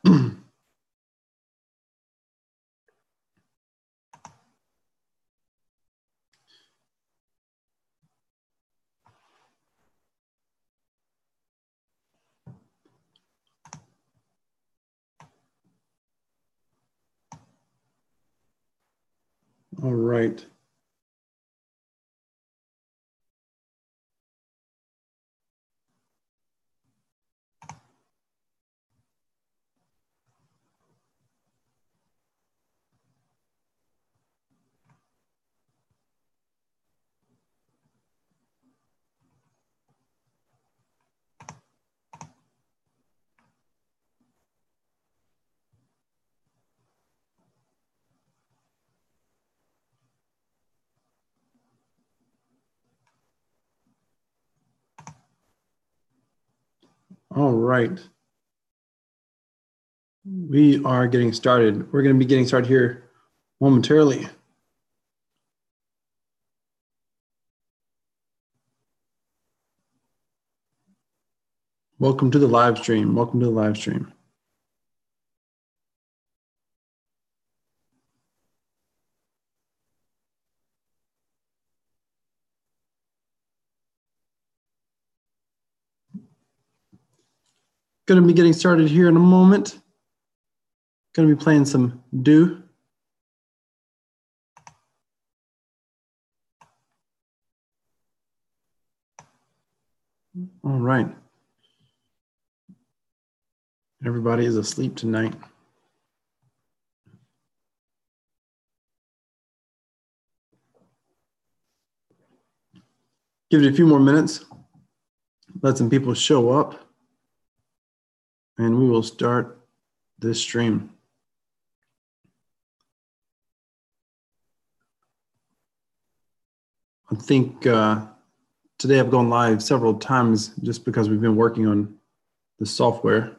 All right. All right. We are getting started. We're going to be getting started here momentarily. Welcome to the live stream. Welcome to the live stream. Going to be getting started here in a moment. Going to be playing some Do. All right. Everybody is asleep tonight. Give it a few more minutes. Let some people show up. And we will start this stream. I think today I've gone live several times just because we've been working on the software.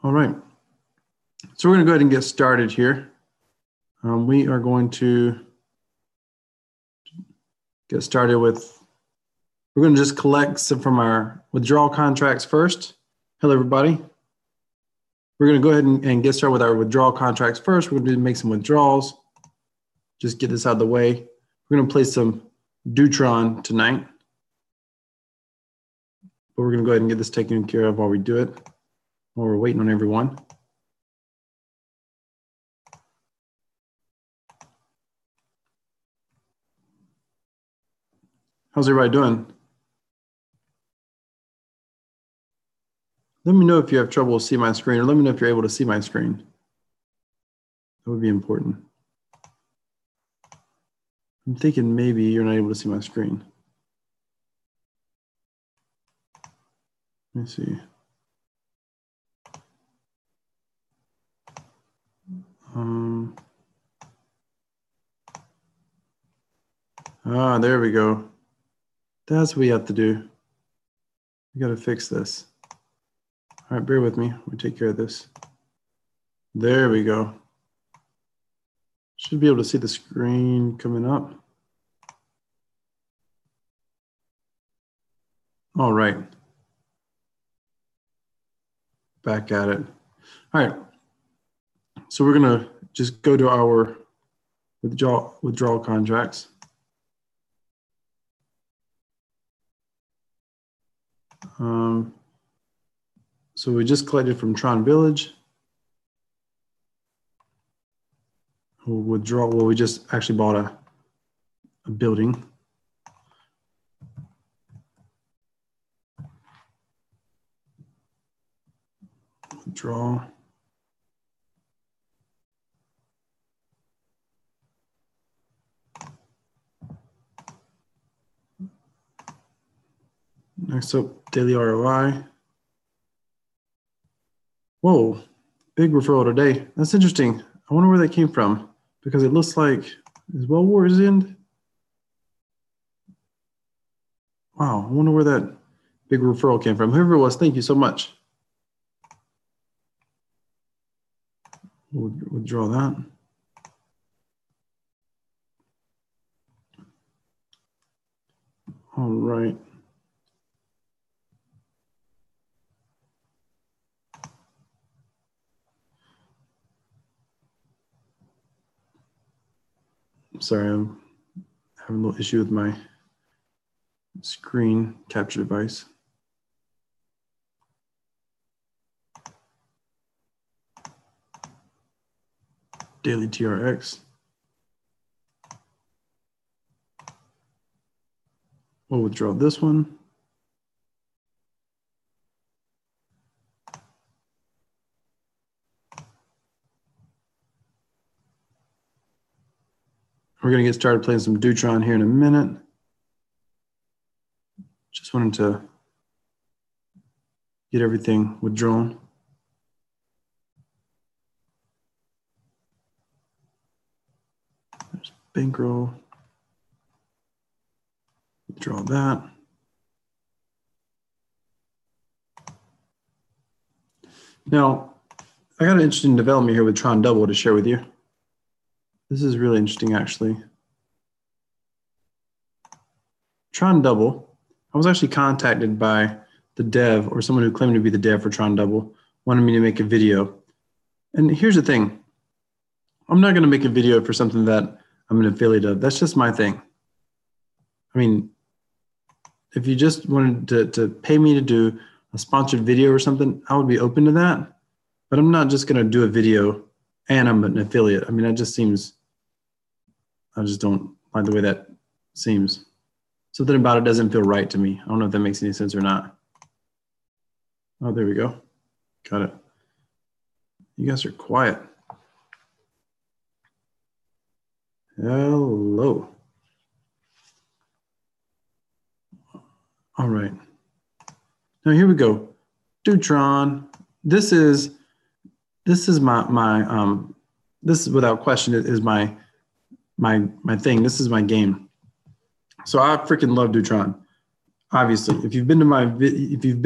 All right. So we're going to go ahead and get started here. We are going to get started with, we're going to just collect some from our withdrawal contracts first. Hello, everybody. We're going to go ahead and get started with our withdrawal contracts first. We're going to make some withdrawals. Just get this out of the way. We're going to play some Dootron tonight. But we're going to go ahead and get this taken care of while we do it, while we're waiting on everyone. How's everybody doing? Let me know if you have trouble seeing my screen, or let me know if you're able to see my screen. That would be important. I'm thinking maybe you're not able to see my screen. Let me see. There we go. That's what we have to do. We got to fix this. All right, bear with me. We take care of this. There we go. Should be able to see the screen coming up. All right. Back at it. All right. So we're going to just go to our withdrawal contracts. So we just collected from Tron Village. We'll withdraw. Well, we just actually bought a building. Withdraw. Next up, daily ROI. Whoa, big referral today. That's interesting. I wonder where that came from, because it looks like, is Well Wars End? Wow, I wonder where that big referral came from. Whoever it was, thank you so much. We'll withdraw that. All right. sorry, I'm having a little issue with my screen capture device. Daily TRX. We'll withdraw this one. We're going to get started playing some Dootron here in a minute. Just wanted to get everything withdrawn. There's bankroll. Withdraw that. Now, I got an interesting development here with Tron Double to share with you. This is really interesting, actually. Tron Double, I was actually contacted by the dev or someone who claimed to be the dev for Tron Double, wanted me to make a video. And here's the thing. I'm not going to make a video for something that I'm an affiliate of. That's just my thing. I mean, if you just wanted to pay me to do a sponsored video or something, I would be open to that. But I'm not just going to do a video and I'm an affiliate. I mean, that just seems, I just don't like the way that seems. Something about it doesn't feel right to me. I don't know if that makes any sense or not. Oh, there we go. Got it. You guys are quiet. Hello. All right. Now here we go. Dootron. This is my this is without question is my thing. This is my game. So I freaking love Dootron. Obviously, if you've been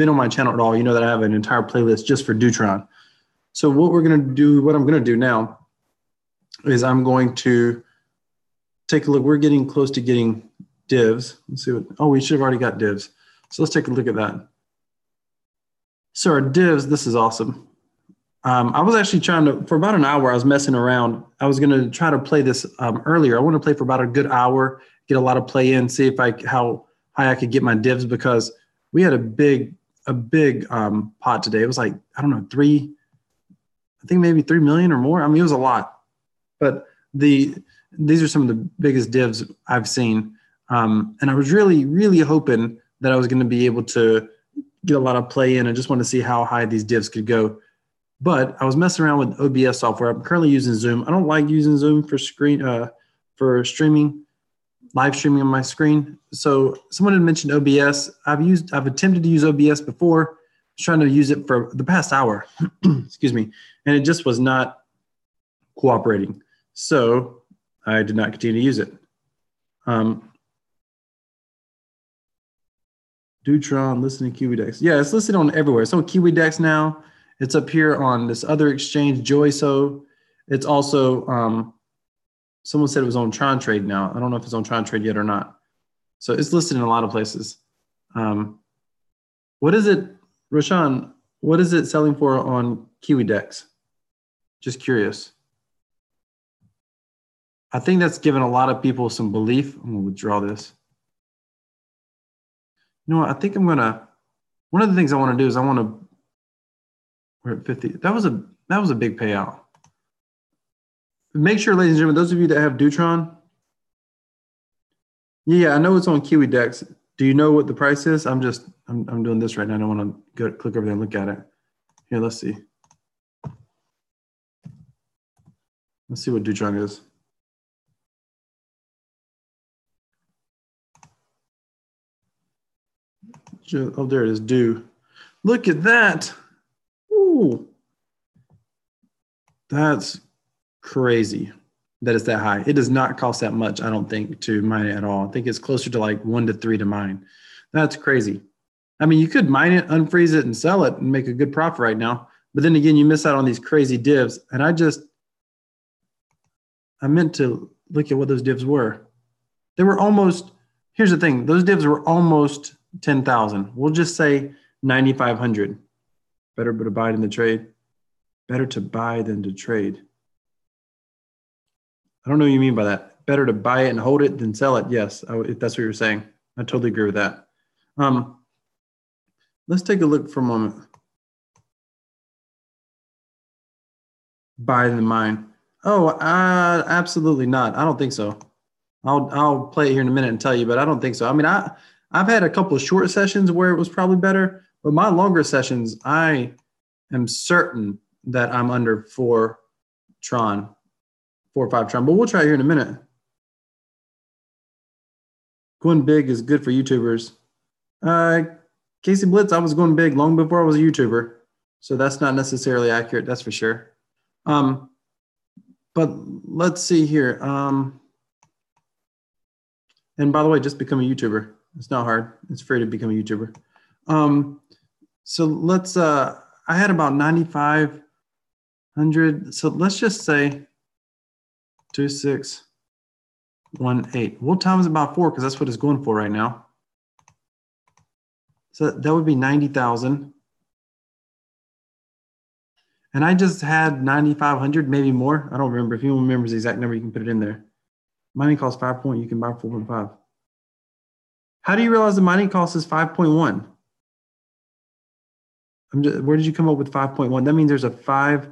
on my channel at all, you know that I have an entire playlist just for Dootron. So what I'm gonna do now is I'm going to take a look. We're getting close to getting divs. Let's see what, oh, we should have already got divs. So let's take a look at that. So our divs, this is awesome. I was actually trying to, for about an hour, I was messing around. I was gonna try to play this earlier. I want to play for about a good hour, get a lot of play in, see if how high I could get my divs, because we had a big pot today. It was like, I don't know, I think maybe 3 million or more. I mean, it was a lot, but these are some of the biggest divs I've seen. And I was really hoping that I was going to be able to get a lot of play in. I just wanted to see how high these divs could go. But I was messing around with OBS software. I'm currently using Zoom. I don't like using Zoom for streaming, live streaming on my screen. So someone had mentioned OBS. I've attempted to use OBS before. I was trying to use it for the past hour, excuse me, and it just was not cooperating. So I did not continue to use it. Dootron, listen to KiwiDex. Yeah, it's listed on everywhere. It's on KiwiDex now. It's up here on this other exchange, Joyso. It's also, someone said it was on Tron Trade now. I don't know if it's on Tron Trade yet or not. So it's listed in a lot of places. What is it, Roshan, what is it selling for on KiwiDex? Just curious. I think that's given a lot of people some belief. I'm gonna withdraw this. You know what, I think I'm gonna, one of the things I wanna do is we're at 50. That was a big payout. Make sure, ladies and gentlemen, those of you that have Dootron, yeah, I know it's on KiwiDex. Do you know what the price is? I'm doing this right now. I don't want to go click over there and look at it. Here, let's see. Let's see what Dootron is. Oh, there it is, Do. Look at that. Ooh. That's crazy that it's that high. It does not cost that much, I don't think, to mine it at all. I think it's closer to like 1 to 3 to mine. That's crazy. I mean, you could mine it, unfreeze it, and sell it and make a good profit right now. But then again, you miss out on these crazy divs. And I meant to look at what those divs were. They were almost, here's the thing, those divs were almost 10,000. We'll just say 9,500. Better to buy than to trade. Better to buy than to trade. I don't know what you mean by that. better to buy it and hold it than sell it? Yes, if that's what you're saying. I totally agree with that. Let's take a look for a moment. Buy the mine. Oh, absolutely not. I don't think so. I'll play it here in a minute and tell you, but I don't think so. I mean, I've had a couple of short sessions where it was probably better, but my longer sessions, I am certain that I'm under 4 Tron, 4 or 5 Tron, but we'll try it here in a minute. Going big is good for YouTubers. Casey Blitz, I was going big long before I was a YouTuber, so that's not necessarily accurate, that's for sure. But let's see here. And by the way, just become a YouTuber. It's not hard. It's free to become a YouTuber. So let's, I had about 9,500. So let's just say 2618. We'll times about 4 because that's what it's going for right now. So that would be 90,000. And I just had 9,500, maybe more. I don't remember. If anyone remembers the exact number, you can put it in there. Mining cost 5 point, you can buy 4.5. How do you realize the mining cost is 5.1? Where did you come up with 5.1? That means there's a 5.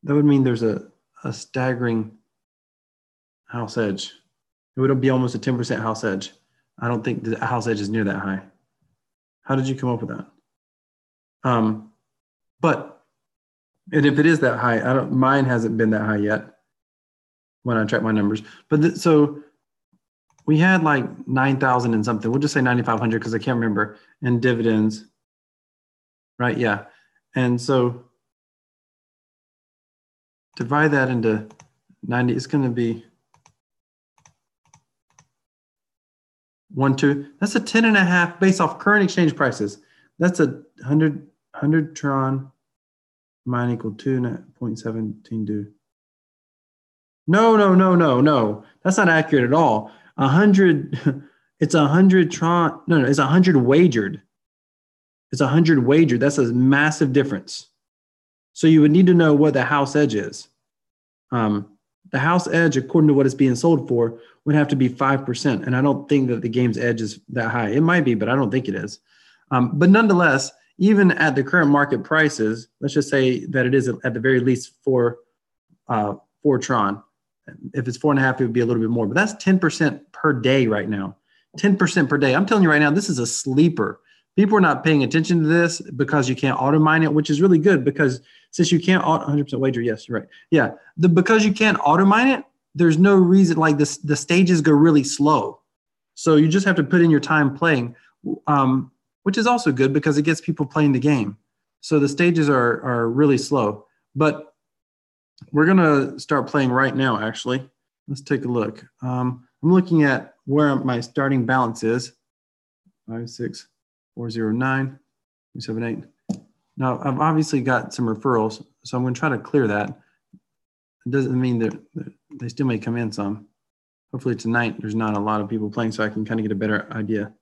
That would mean there's a staggering house edge. It would be almost a 10% house edge. I don't think the house edge is near that high. How did you come up with that? And if it is that high, mine hasn't been that high yet when I track my numbers. But so we had like 9,000 and something. We'll just say 9,500 because I can't remember. And dividends, right? Yeah. And so divide that into 90. It's going to be 1, 2. That's a 10.5 based off current exchange prices. That's a 100 Tron. Mine equal 2.17 do. No. That's not accurate at all. 100, it's 100 Tron. No, it's 100 wagered. It's 100 wagered. That's a massive difference. So you would need to know what the house edge is. The house edge, according to what it's being sold for, would have to be 5%. And I don't think that the game's edge is that high. It might be, but I don't think it is. But nonetheless, even at the current market prices, let's just say that it is at the very least 4 Tron. If it's 4.5, it would be a little bit more, but that's 10% per day right now. 10% per day. I'm telling you right now, this is a sleeper. People are not paying attention to this because you can't auto mine it, which is really good because since you can't 100% wager, yes, you're right. Yeah, because you can't auto mine it, there's no reason, like the stages go really slow. So you just have to put in your time playing, which is also good because it gets people playing the game. So the stages are really slow, but we're gonna start playing right now, actually. Let's take a look. I'm looking at where my starting balance is. 56409 378. Now I've obviously got some referrals, so I'm gonna try to clear that. It doesn't mean that they still may come in some. Hopefully tonight there's not a lot of people playing so I can kind of get a better idea.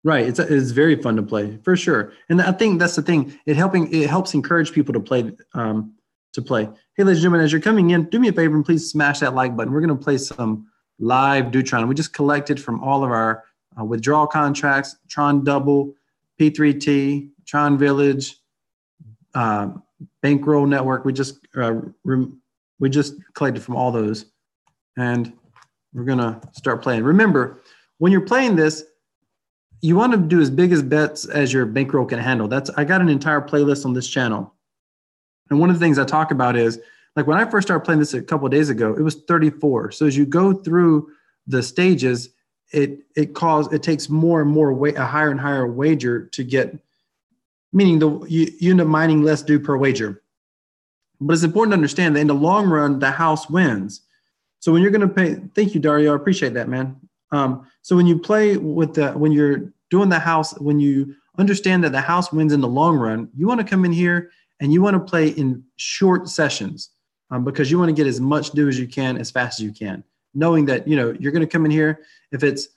Right, it's very fun to play for sure, and I think that's the thing. It helps encourage people to play. Hey, ladies and gentlemen, as you're coming in, do me a favor and please smash that like button. We're going to play some live Dootron. We just collected from all of our withdrawal contracts: Tron Double, P3T, Tron Village, Bankroll Network. We just collected from all those, and we're going to start playing. Remember, when you're playing this, you want to do as big as bets as your bankroll can handle. I got an entire playlist on this channel. And one of the things I talk about is, like when I first started playing this a couple of days ago, it was 34. So as you go through the stages, it takes more and more a higher and higher wager to get, meaning you end up mining less due per wager. But it's important to understand that in the long run, the house wins. So when you're going to pay, thank you, Dario, I appreciate that, man. So when you play with when you're doing the house, when you understand that the house wins in the long run, you want to come in here and you want to play in short sessions because you want to get as much due as you can as fast as you can, knowing that, you're going to come in here. If it's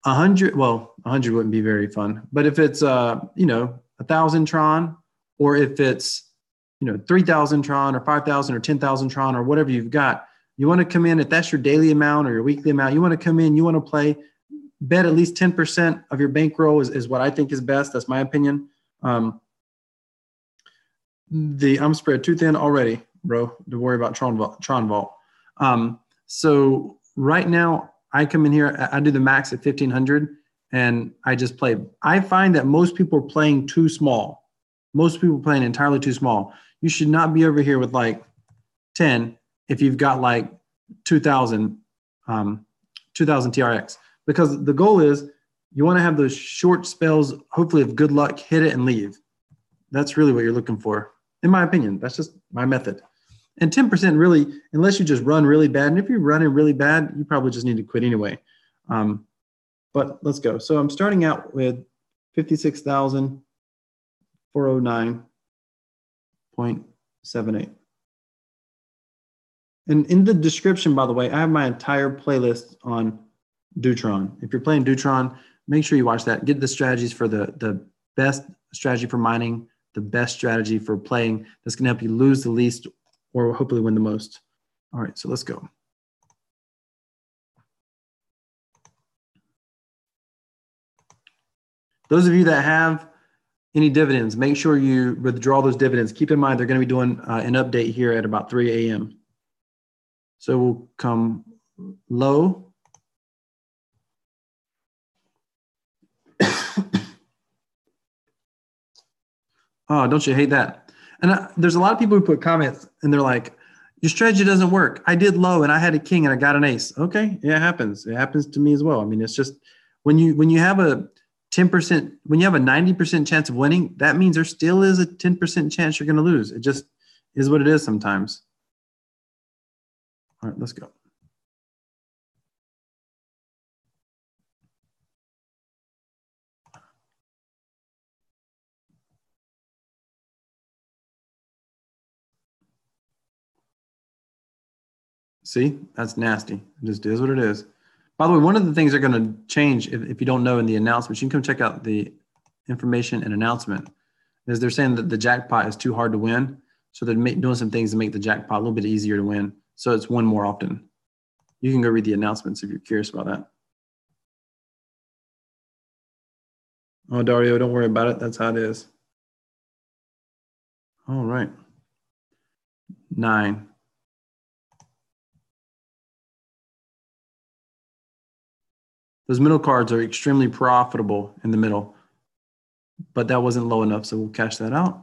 100, well, 100 wouldn't be very fun, but if it's, 1,000 Tron, or if it's, 3,000 Tron or 5,000 or 10,000 Tron or whatever you've got, You want to come in, if that's your daily amount or your weekly amount, you want to come in, you want to play, bet at least 10% of your bankroll is what I think is best. That's my opinion. I'm spread too thin already, bro, to worry about Tron Vault. So right now I come in here, I do the max at 1500 and I just play. I find that most people are playing too small. Most people are playing entirely too small. You should not be over here with like 10 if you've got like 2000 TRX, because the goal is you want to have those short spells, hopefully of good luck, hit it and leave. That's really what you're looking for, in my opinion. That's just my method. And 10% really, unless you just run really bad, and if you're running really bad, you probably just need to quit anyway. But let's go. So I'm starting out with 56,409.78. And in the description, by the way, I have my entire playlist on Dootron. If you're playing Dootron, make sure you watch that. Get the strategies for the best strategy for mining, the best strategy for playing that's going to help you lose the least or hopefully win the most. All right, so let's go. Those of you that have any dividends, make sure you withdraw those dividends. Keep in mind, they're going to be doing an update here at about 3 a.m. So we'll come low. Oh, don't you hate that? And there's a lot of people who put comments and they're like, your strategy doesn't work. I did low and I had a king and I got an ace. Okay, yeah, it happens. It happens to me as well. I mean, it's just when you have a 10%, when you have a 90% chance of winning, that means there still is a 10% chance you're going to lose. It just is what it is sometimes. All right, let's go. See, that's nasty. It just is what it is. By the way, one of the things they're going to change, if you don't know in the announcements, you can come check out the information and announcement, is they're saying that the jackpot is too hard to win. So they're doing some things to make the jackpot a little bit easier to win. So it's won more often. You can go read the announcements if you're curious about that. Oh, Dario, don't worry about it. That's how it is. All right. 9. Those middle cards are extremely profitable in the middle, but that wasn't low enough, so we'll cash that out.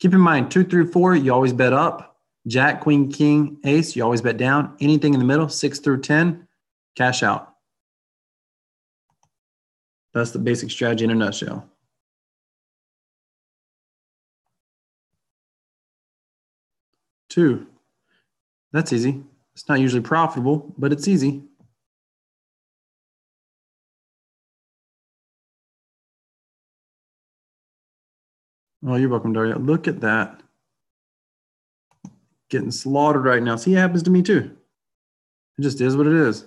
Keep in mind, 2 through 4, you always bet up. Jack, queen, king, ace, you always bet down. Anything in the middle, 6 through 10, cash out. That's the basic strategy in a nutshell. Two, that's easy. It's not usually profitable, but it's easy. Oh, you're welcome, Daria. Look at that. Getting slaughtered right now. See, it happens to me too. It just is what it is.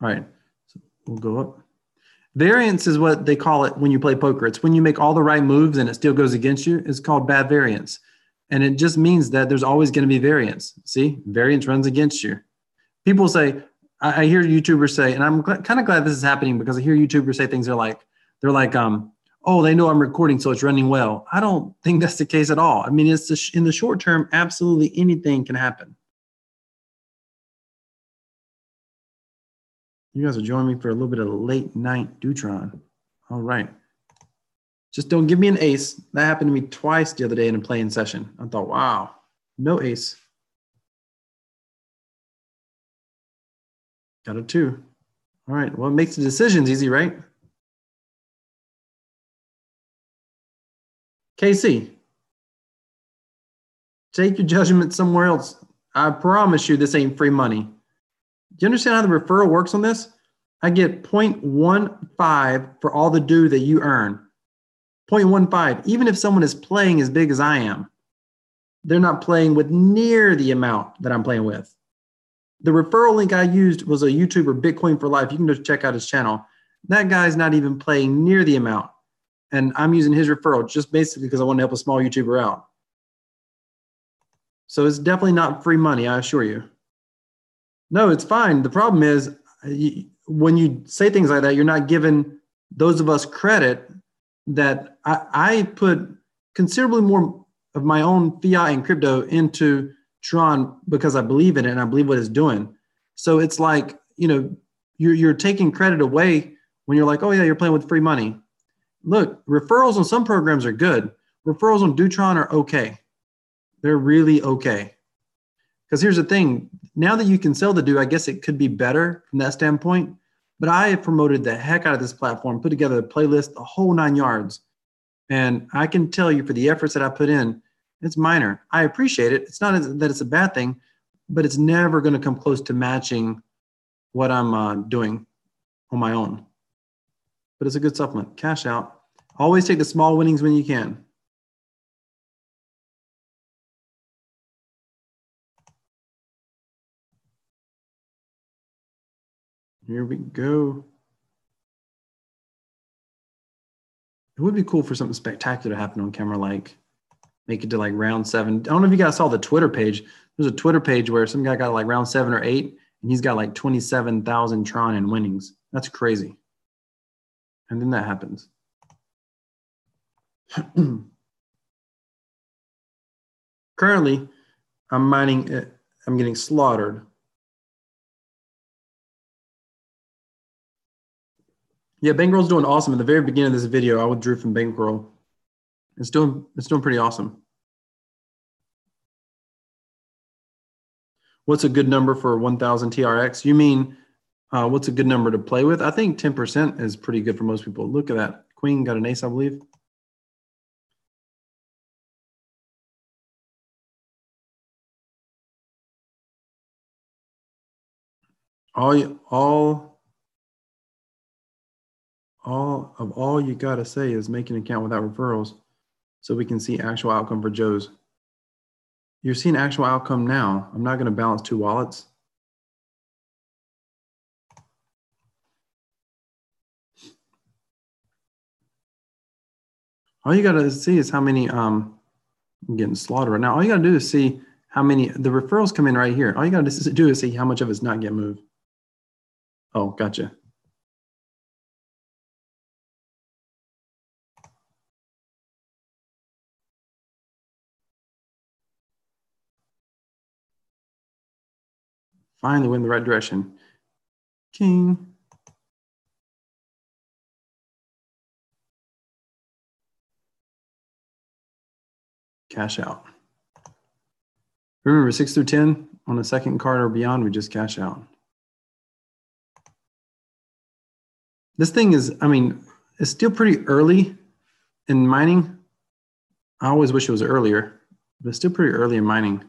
All right, so we'll go up. Variance is what they call it when you play poker. It's when you make all the right moves and it still goes against you. It's called bad variance. And it just means that there's always going to be variance. See, variance runs against you. People say, I hear YouTubers say, and I'm kind of glad this is happening because I hear YouTubers say things they're like, oh, they know I'm recording, so it's running well. I don't think that's the case at all. I mean, it's in the short term, absolutely anything can happen. You guys are joining me for a little bit of late night Dootron. All right. Just don't give me an ace. That happened to me twice the other day in a playing session. I thought, wow, no ace. Got a 2. All right, well, it makes the decisions easy, right? KC, take your judgment somewhere else. I promise you this ain't free money. Do you understand how the referral works on this? I get 0.15 for all the due that you earn. 0.15, even if someone is playing as big as I am, they're not playing with near the amount that I'm playing with. The referral link I used was a YouTuber, Bitcoin for Life. You can just check out his channel. That guy's not even playing near the amount. And I'm using his referral just basically because I want to help a small YouTuber out. So it's definitely not free money, I assure you. No, it's fine. The problem is when you say things like that, you're not giving those of us credit that I put considerably more of my own fiat and crypto into Tron because I believe in it and I believe what it's doing. So it's like, you're taking credit away when you're like, oh yeah, you're playing with free money. Look, referrals on some programs are good. Referrals on Dootron are okay. They're really okay. Because here's the thing, now that you can sell the Do, I guess it could be better from that standpoint, but I have promoted the heck out of this platform, put together a playlist, the whole 9 yards. And I can tell you for the efforts that I put in, it's minor. I appreciate it. It's not that it's a bad thing, but it's never going to come close to matching what I'm doing on my own. But it's a good supplement. Cash out. Always take the small winnings when you can. Here we go. It would be cool for something spectacular to happen on camera, like make it to like round 7. I don't know if you guys saw the Twitter page. There's a Twitter page where some guy got like round 7 or 8, and he's got like 27,000 Tron in winnings. That's crazy. And then that happens. Currently, I'm mining it. I'm getting slaughtered. Yeah, bankroll's doing awesome. At the very beginning of this video, I withdrew from bankroll. It's doing pretty awesome. What's a good number for 1,000 TRX? You mean what's a good number to play with? I think 10% is pretty good for most people. Look at that. Queen got an ace, I believe. All you gotta say is make an account without referrals so we can see actual outcome for Joe's. You're seeing actual outcome now. I'm not gonna balance 2 wallets. All you gotta see is how many, I'm getting slaughtered right now. All you gotta do is see how many, the referrals come in right here. All you gotta do is see how much of it's not get moved. Oh, gotcha. Finally went in the right direction. King. Cash out. Remember, 6 through 10 on the second card or beyond, we just cash out. This thing is, I mean, it's still pretty early in mining. I always wish it was earlier, but it's still pretty early in mining.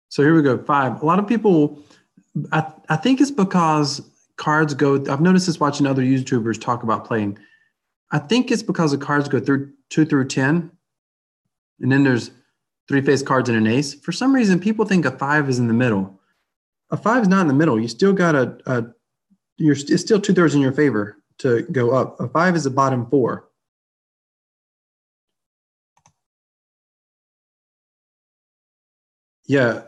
So here we go, 5. A lot of people, I think it's because cards go, I've noticed this watching other YouTubers talk about playing. I think it's because the cards go through 2 through 10, and then there's 3 face cards and an ace. For some reason, people think a 5 is in the middle. A 5 is not in the middle. You still got it's still 2/3 in your favor to go up. A 5 is the bottom 4. Yeah.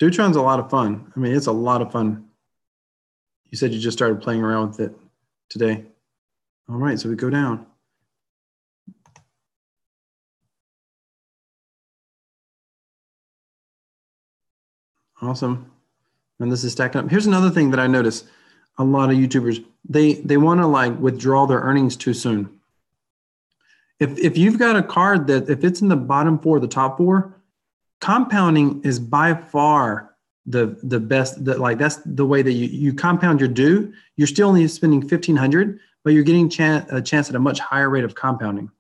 Dootron's a lot of fun. I mean, it's a lot of fun. You said you just started playing around with it today. All right, so we go down. Awesome. And this is stacking up. Here's another thing that I notice. A lot of YouTubers, they want to like withdraw their earnings too soon. If you've got a card that if it's in the bottom 4, the top 4, compounding is by far the best. That's the way that you compound your Do. You're still only spending 1,500, but you're getting a chance at a much higher rate of compounding.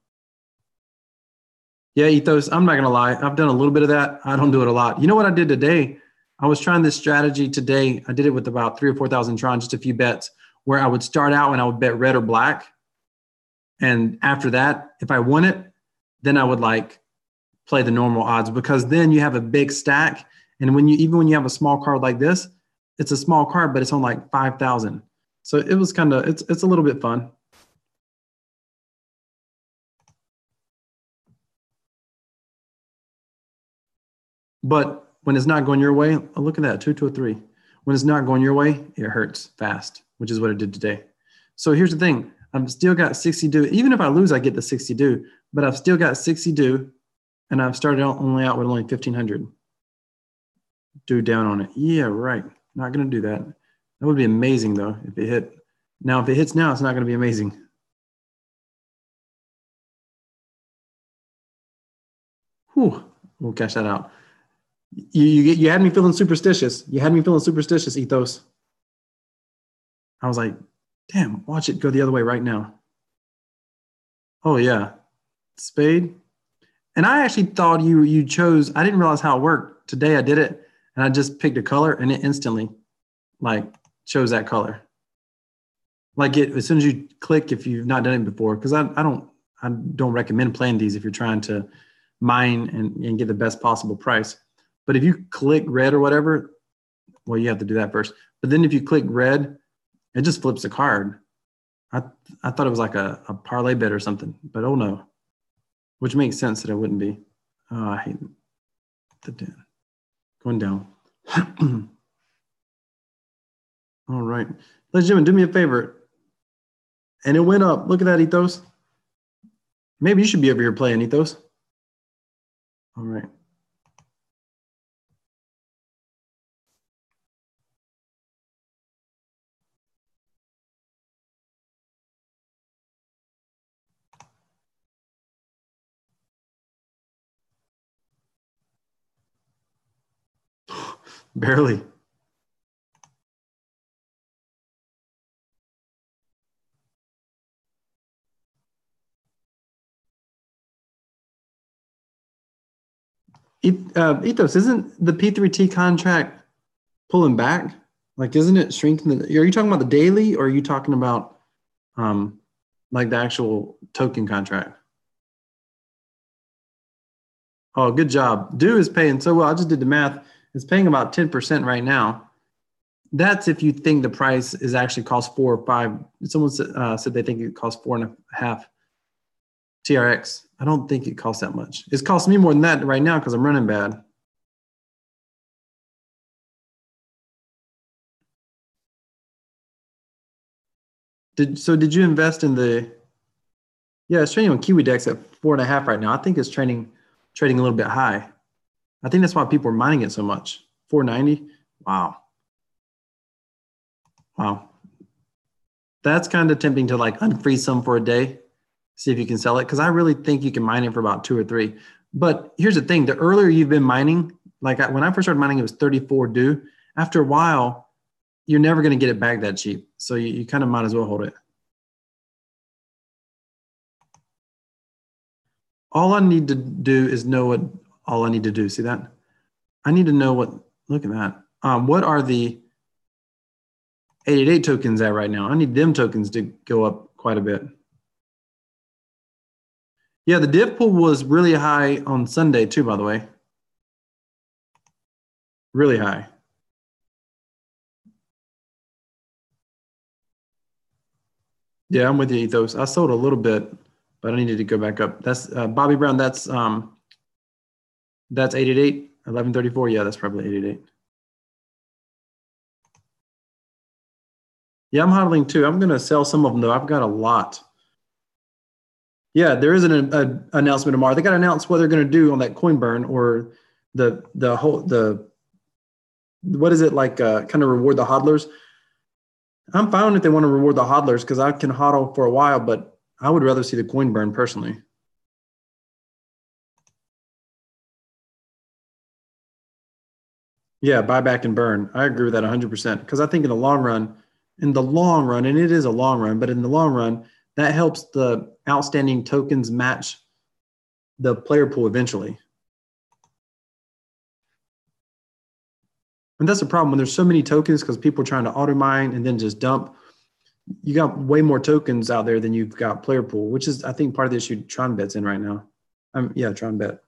Yeah, Ethos, I'm not gonna lie. I've done a little bit of that. I don't do it a lot. You know what I did today? I was trying this strategy today. I did it with about 3,000 or 4,000 Tron, just a few bets, where I would start out and I would bet red or black. And after that, if I won it, then I would like play the normal odds, because then you have a big stack. And even when you have a small card like this, it's a small card, but it's on like 5,000. So it was kind of, it's a little bit fun. But when it's not going your way, oh, look at that, 2-2-3. When it's not going your way, it hurts fast, which is what it did today. So here's the thing. I've still got 60 do. Even if I lose, I get the 60 do, but I've still got 60 do, and I've started only out with only 1,500 do down on it. Yeah, right. Not going to do that. That would be amazing, though, if it hit. Now, if it hits now, it's not going to be amazing. Whew. We'll cash that out. You had me feeling superstitious. You had me feeling superstitious, Ethos. I was like, damn, watch it go the other way right now. Oh, yeah. Spade. And I actually thought you chose, I didn't realize how it worked. Today I did it, and I just picked a color, and it instantly, like, chose that color. Like, as soon as you click, if you've not done it before, because I don't recommend playing these if you're trying to mine and get the best possible price. But if you click red or whatever, well, you have to do that first. But then if you click red, it just flips the card. I thought it was like a parlay bet or something, but oh no. Which makes sense that it wouldn't be. Oh, I hate the down. Going down. All right. Ladies and gentlemen, do me a favor. And it went up. Look at that, Ethos. Maybe you should be over here playing, Ethos. All right. Barely. Ethos, isn't the P3T contract pulling back? Like, isn't it shrinking? Are you talking about the daily, or are you talking about like the actual token contract? Oh, good job. Do is paying so well. I just did the math. It's paying about 10% right now. That's if you think the price is actually cost 4 or 5. Someone said they think it costs 4.5 TRX. I don't think it costs that much. It's costing me more than that right now because I'm running bad. Did you invest in the? Yeah, it's trading on KiwiDex at 4.5 right now. I think it's trading a little bit high. I think that's why people are mining it so much. 490. Wow. Wow. That's kind of tempting to like unfreeze some for a day, see if you can sell it. Because I really think you can mine it for about 2 or 3. But here's the thing: the earlier you've been mining, like when I first started mining, it was 34 due. After a while, you're never going to get it back that cheap. So you kind of might as well hold it. All I need to do is know what all I need to do. See that? I need to know what, look at that. What are the 888 tokens at right now? I need them tokens to go up quite a bit. Yeah, the div pool was really high on Sunday too, by the way. Really high. Yeah, I'm with you, Ethos. I sold a little bit, but I needed to go back up. That's Bobby Brown. That's 888, 1134. Yeah, that's probably 888. Yeah, I'm hodling too. I'm going to sell some of them though. I've got a lot. Yeah, there is an announcement tomorrow. They got to announce what they're going to do on that coin burn or the what is it like? Kind of reward the hodlers. I'm fine if they want to reward the hodlers because I can hodl for a while, but I would rather see the coin burn personally. Yeah, buy back and burn. I agree with that 100% because I think in the long run, and it is a long run, but in the long run, that helps the outstanding tokens match the player pool eventually. And that's the problem when there's so many tokens because people are trying to auto mine and then just dump. You got way more tokens out there than you've got player pool, which is, I think, part of the issue Tron Bet's in right now. Yeah, Tron Bet.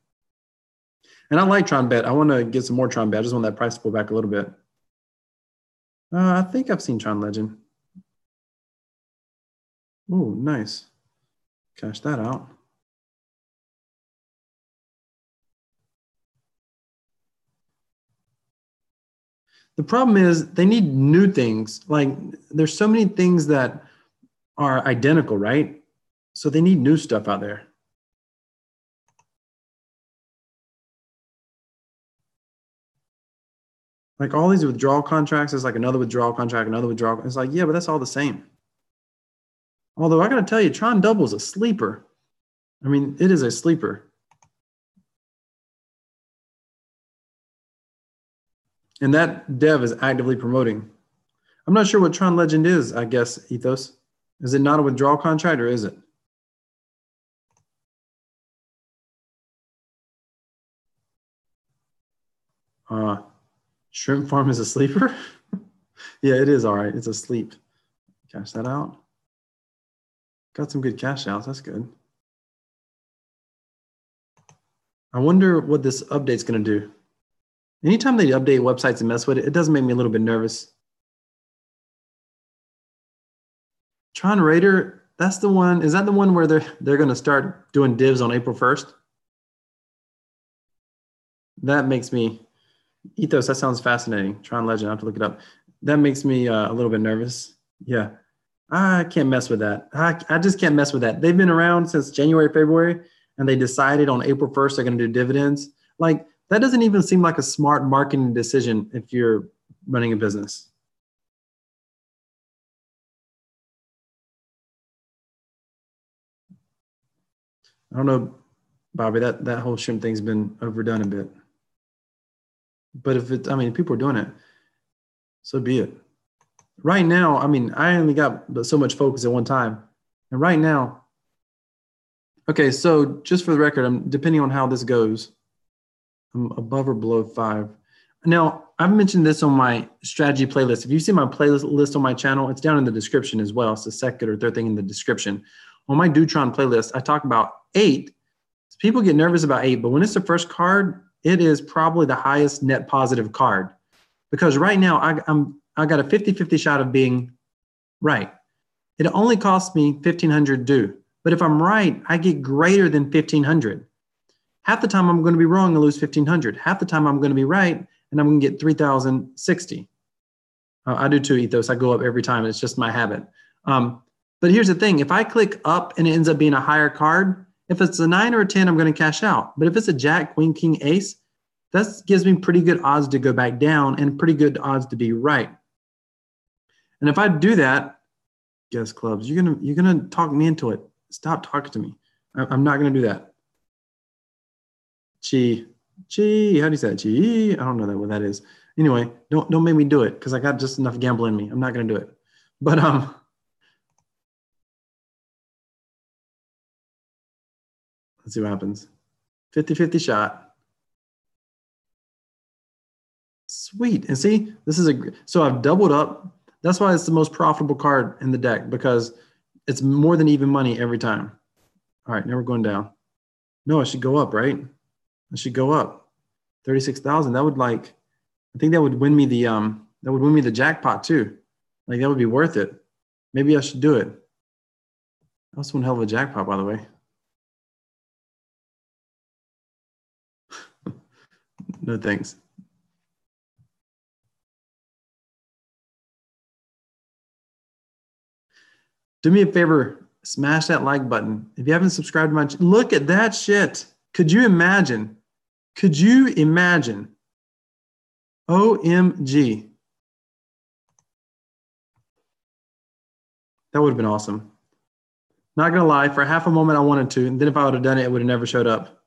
And I like Tron Bet. I want to get some more Tron Bet. I just want that price to pull back a little bit. I think I've seen Tron Legend. Oh, nice. Cash that out. The problem is they need new things. Like there's so many things that are identical, right? So they need new stuff out there. Like all these withdrawal contracts is like another withdrawal contract, another withdrawal. It's like, yeah, but that's all the same. Although I got to tell you, Tron Double is a sleeper. I mean, it is a sleeper. And that dev is actively promoting. I'm not sure what Tron Legend is, I guess, Ethos. Is it not a withdrawal contract or is it? Shrimp Farm is a sleeper? Yeah, it is all right. It's a sleep. Cash that out. Got some good cash outs. That's good. I wonder what this update's going to do. Anytime they update websites and mess with it, it does make me a little bit nervous. Tron Raider, that's the one. Is that the one where they're going to start doing divs on April 1st? That makes me, Ethos, that sounds fascinating. Tron Legend, I have to look it up. That makes me a little bit nervous. Yeah, I can't mess with that. I just can't mess with that. They've been around since January, February, and they decided on April 1st they're going to do dividends. Like, that doesn't even seem like a smart marketing decision if you're running a business. I don't know, Bobby, that whole shrimp thing's been overdone a bit. But if it's, I mean, if people are doing it, so be it. Right now, I mean, I only got so much focus at one time. And right now, okay, so just for the record, I'm depending on how this goes, I'm above or below 5. Now, I've mentioned this on my strategy playlist. If you see my playlist list on my channel, it's down in the description as well. It's the second or third thing in the description. On my Dootron playlist, I talk about 8. People get nervous about 8, but when it's the first card, it is probably the highest net positive card. Because right now, I got a 50-50 shot of being right. It only costs me 1,500 due. But if I'm right, I get greater than 1,500. Half the time I'm going to be wrong and lose 1,500. Half the time I'm going to be right and I'm going to get 3,060. I do too, Ethos. I go up every time. It's just my habit. But here's the thing. If I click up and it ends up being a higher card, if it's a 9 or a 10, I'm going to cash out. But if it's a Jack, Queen, King, Ace, that gives me pretty good odds to go back down and pretty good odds to be right. And if I do that, guess clubs, you're gonna talk me into it. Stop talking to me. I'm not gonna do that. Chi, how do you say that? Chi, I don't know what that is. Anyway, don't make me do it because I got just enough gamble in me. I'm not gonna do it. But let's see what happens. 50-50 shot. Sweet. And see, this is so I've doubled up. That's why it's the most profitable card in the deck because it's more than even money every time. All right, now we're going down. No, it should go up, right? It should go up. 36,000. That would I think that would win me the jackpot too. Like that would be worth it. Maybe I should do it. That was one hell of a jackpot, by the way. No thanks. Do me a favor, smash that like button. If you haven't subscribed to my channel, look at that shit. Could you imagine? Could you imagine? OMG. That would have been awesome. Not gonna lie, for half a moment I wanted to, and then if I would have done it, it would have never showed up.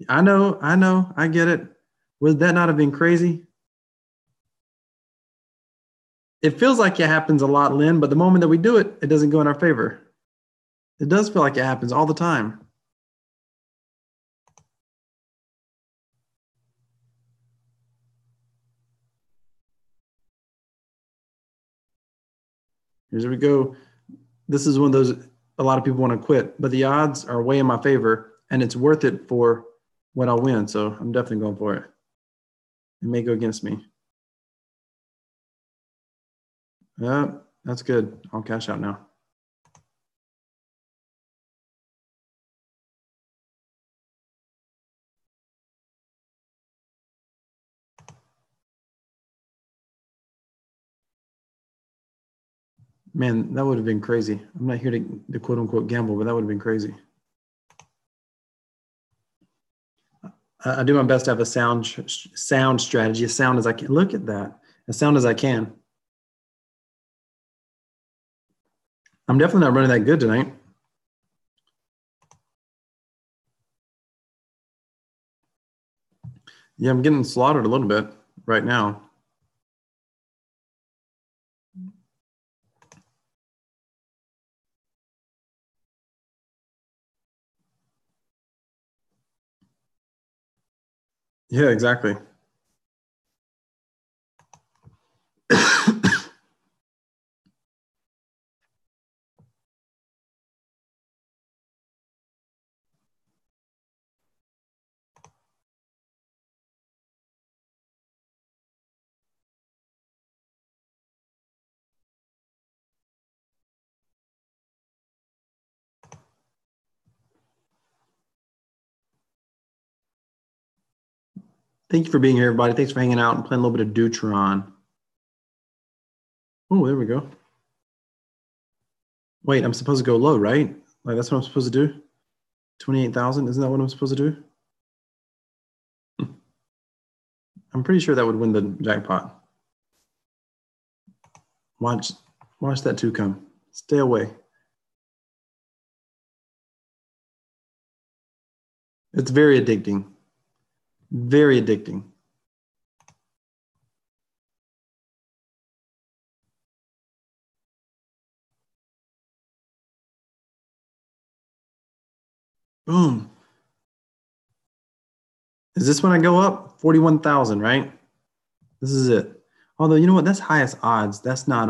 I know, I get it. Would that not have been crazy? It feels like it happens a lot, Lynn, but the moment that we do it, it doesn't go in our favor. It does feel like it happens all the time. Here we go. This is one of those, a lot of people want to quit, but the odds are way in my favor and it's worth it for what I'll win. So I'm definitely going for it. It may go against me. That's good. I'll cash out now. Man, that would have been crazy. I'm not here to quote unquote gamble, but that would have been crazy. I do my best to have a sound strategy, as sound as I can. Look at that, as sound as I can. I'm definitely not running that good tonight. Yeah, I'm getting slaughtered a little bit right now. Yeah, exactly. Thank you for being here, everybody. Thanks for hanging out and playing a little bit of Dootron. Oh, there we go. Wait, I'm supposed to go low, right? Like that's what I'm supposed to do? 28,000, isn't that what I'm supposed to do? I'm pretty sure that would win the jackpot. Watch that two come. Stay away. It's very addicting. Very addicting. Boom. Is this when I go up? 41,000, right? This is it. Although, you know what? That's highest odds. That's not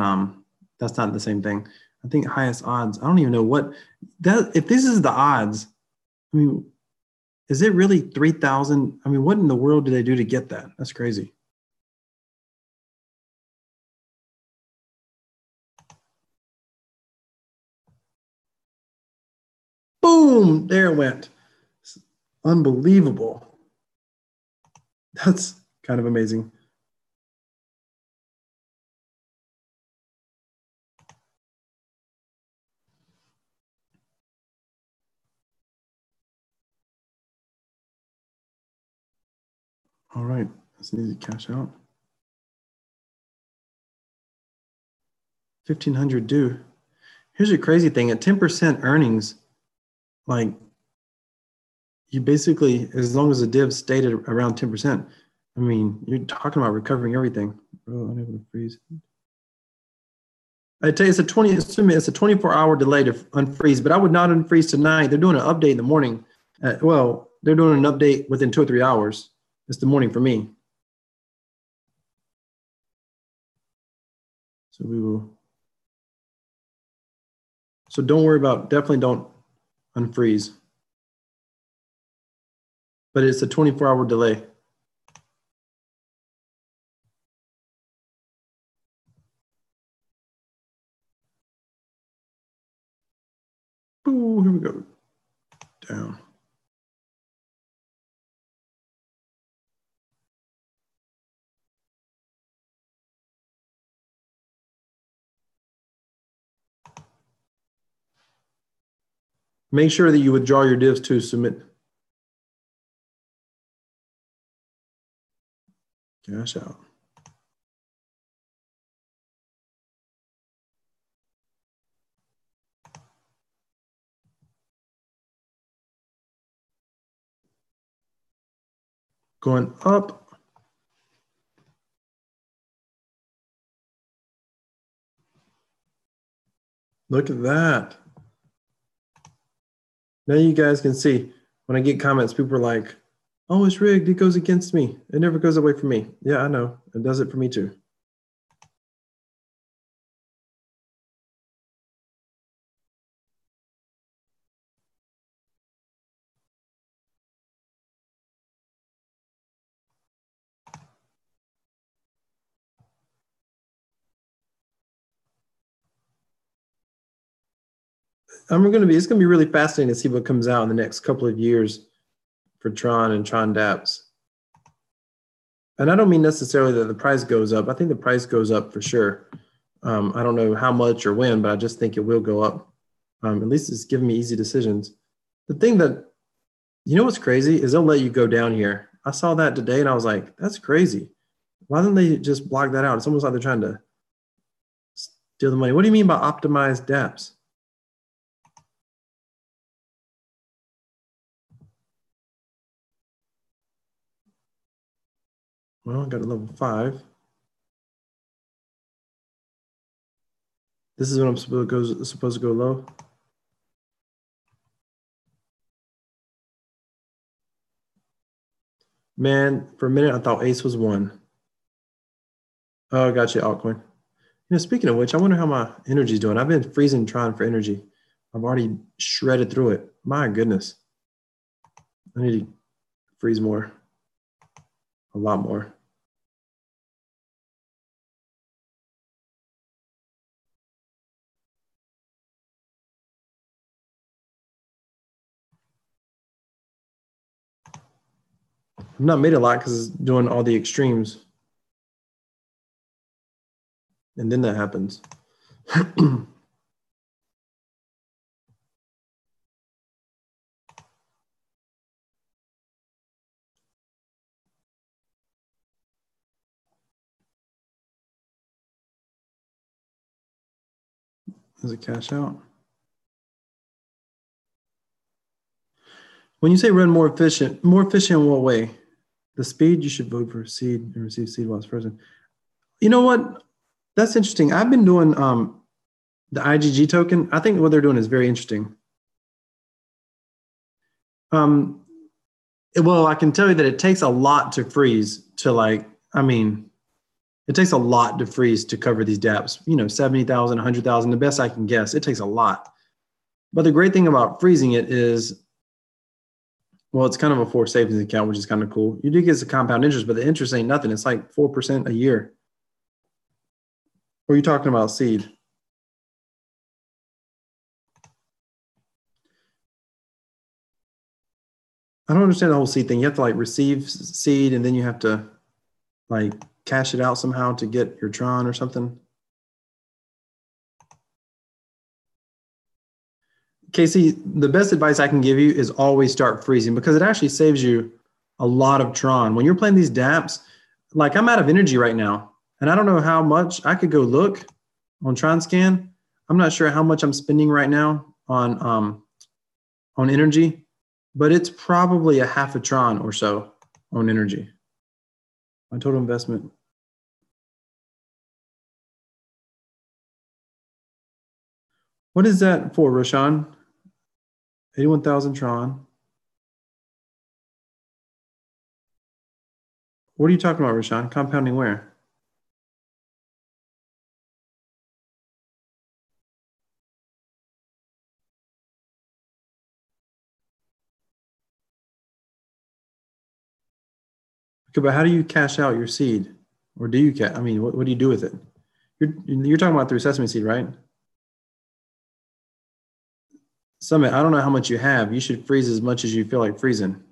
the same thing. I think highest odds. I don't even know what that if this is the odds. I mean, is it really 3,000? I mean, what in the world do they do to get that? That's crazy. Boom! There it went. It's unbelievable. That's kind of amazing. All right, that's an easy cash out. 1,500 due. Here's a crazy thing: at 10% earnings, like you basically, as long as the div stayed at around 10%, I mean, you're talking about recovering everything. Oh, unable to freeze. I tell you, it's a 24-hour delay to unfreeze, but I would not unfreeze tonight. They're doing an update in the morning. Well, they're doing an update within 2 or 3 hours. It's the morning for me. So we will. So don't worry about, definitely don't unfreeze. But it's a 24-hour delay. Ooh, here we go. Down. Make sure that you withdraw your divs to submit. Cash out. Going up. Look at that. Now you guys can see when I get comments, people are like, oh, it's rigged. It goes against me. It never goes away from me. Yeah, I know. It does it for me too. It's gonna be really fascinating to see what comes out in the next couple of years for Tron and Tron dApps. And I don't mean necessarily that the price goes up. I think the price goes up for sure. I don't know how much or when, but I just think it will go up. At least it's giving me easy decisions. The thing that, you know what's crazy is they'll let you go down here. I saw that today and I was like, that's crazy. Why didn't they just block that out? It's almost like they're trying to steal the money. What do you mean by optimized dApps? Well, I got a level 5. This is when I'm supposed to go low. Man, for a minute I thought Ace was 1. Oh, I got you, altcoin. You know, speaking of which, I wonder how my energy's doing. I've been freezing Tron for energy. I've already shredded through it. My goodness. I need to freeze more. A lot more. I've not made a lot because it's doing all the extremes. And then that happens. Does it cash out? When you say run more efficient in what way? The speed, you should vote for seed and receive seed while it's frozen. You know what? That's interesting. I've been doing the IgG token. I think what they're doing is very interesting. Well, I can tell you that it takes a lot to freeze to it takes a lot to freeze to cover these dApps, 70,000, 100,000, the best I can guess. It takes a lot. But the great thing about freezing it is, well, it's kind of a forced savings account, which is kind of cool. You do get some compound interest, but the interest ain't nothing. It's like 4% a year. Or are you talking about seed? I don't understand the whole seed thing. You have to receive seed and then you have to cash it out somehow to get your Tron or something. Casey, the best advice I can give you is always start freezing because it actually saves you a lot of Tron. When you're playing these dApps, I'm out of energy right now and I don't know how much. I could go look on Tron Scan. I'm not sure how much I'm spending right now on energy, but it's probably a half a Tron or so on energy. My total investment. What is that for, Roshan? 81,000 Tron. What are you talking about, Roshan? Compounding where? Okay, but how do you cash out your seed? Or do you what do you do with it? You're talking about through Sesame Seed, right? Summit, I don't know how much you have. You should freeze as much as you feel like freezing.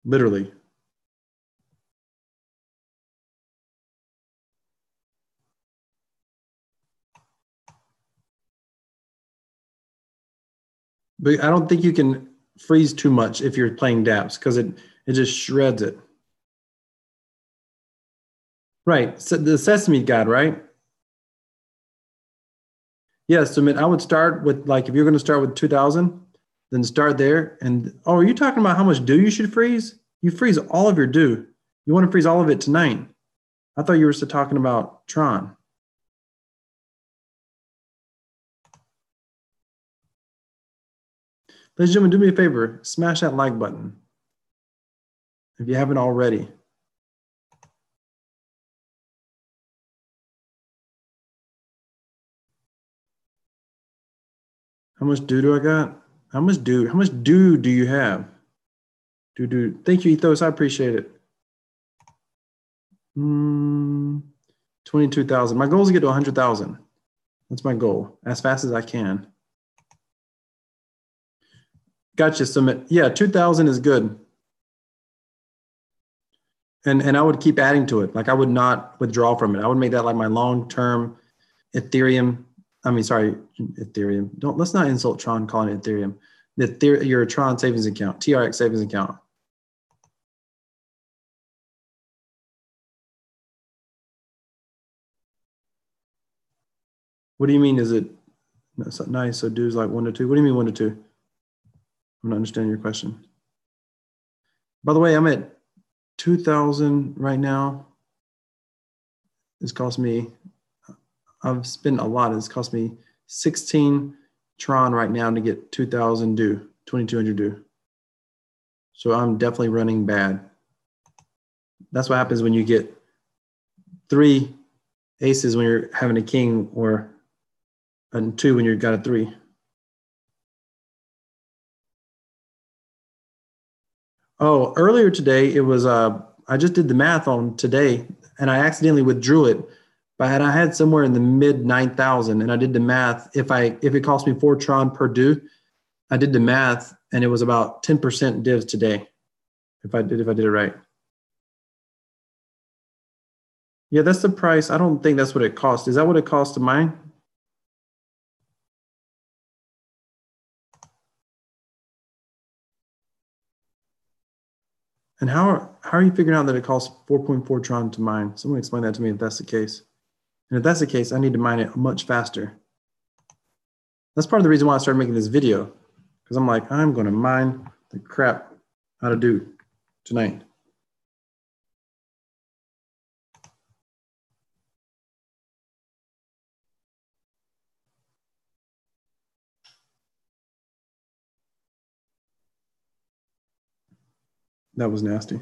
Literally. But I don't think you can freeze too much if you're playing dApps because it just shreds it. Right. So the Sesame Guide, right? Yeah, Sumit, I would start with if you're going to start with 2,000, then start there. And are you talking about how much dew you should freeze? You freeze all of your dew. You want to freeze all of it tonight. I thought you were still talking about Tron. Ladies and gentlemen, do me a favor, smash that like button if you haven't already. How much dew do I got? How much dew do you have? Do. Thank you, Ethos. I appreciate it. 22,000. My goal is to get to 100,000. That's my goal, as fast as I can. Gotcha, Submit. Yeah, 2,000 is good. And I would keep adding to it. Like I would not withdraw from it. I would make that like my long-term Ethereum. I mean, sorry, Ethereum. Let's not insult Tron calling it Ethereum. Your Tron savings account, TRX savings account. What do you mean? Is it nice? So dues like 1 to 2. What do you mean 1 to 2? I'm not understanding your question. By the way, I'm at 2,000 right now. It's cost me, I've spent a lot. It's cost me 16 Tron right now to get 2,000 due, 2,200 due. So I'm definitely running bad. That's what happens when you get 3 aces when you're having a king, or a 2 when you've got a 3. Oh, earlier today, it was, I just did the math on today and I accidentally withdrew it, but I had somewhere in the mid 9,000 and I did the math. If it cost me 4 Tron per due, I did the math and it was about 10% divs today. If I did it right. Yeah, that's the price. I don't think that's what it cost. Is that what it cost to mine? And how are you figuring out that it costs 4.4 Tron to mine? Someone explain that to me if that's the case. And if that's the case, I need to mine it much faster. That's part of the reason why I started making this video, because I'm like, I'm going to mine the crap out of Doot tonight. That was nasty.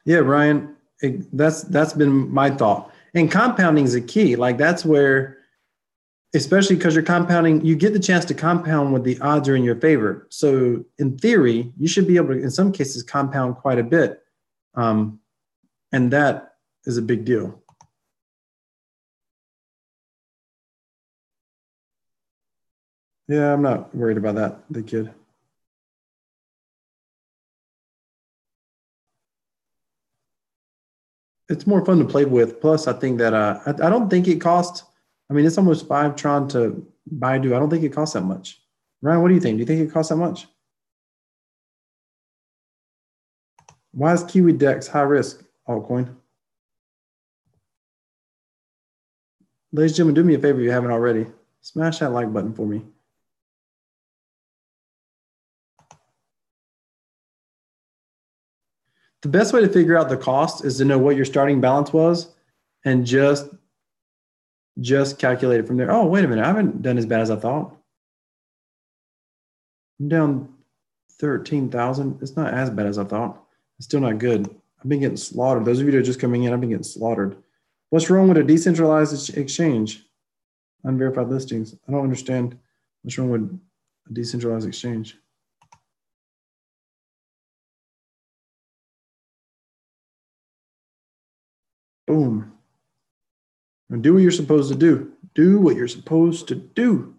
Yeah, Ryan, that's been my thought. And compounding is a key. Like that's where, especially because you're compounding, you get the chance to compound when the odds are in your favor. So in theory, you should be able to, in some cases, compound quite a bit. And that is a big deal. Yeah, I'm not worried about that, the kid. It's more fun to play with. Plus, I think that I don't think it costs. I mean, it's almost 5 Tron to buy Doot. I don't think it costs that much. Ryan, what do you think? Do you think it costs that much? Why is Kiwi Dex high risk altcoin? Ladies and gentlemen, do me a favor if you haven't already. Smash that like button for me. The best way to figure out the cost is to know what your starting balance was and just calculate it from there. Oh, wait a minute. I haven't done as bad as I thought. I'm down 13,000. It's not as bad as I thought. It's still not good. I've been getting slaughtered. Those of you that are just coming in, I've been getting slaughtered. What's wrong with a decentralized exchange? Unverified listings. I don't understand what's wrong with a decentralized exchange. Boom. And do what you're supposed to do. Do what you're supposed to do.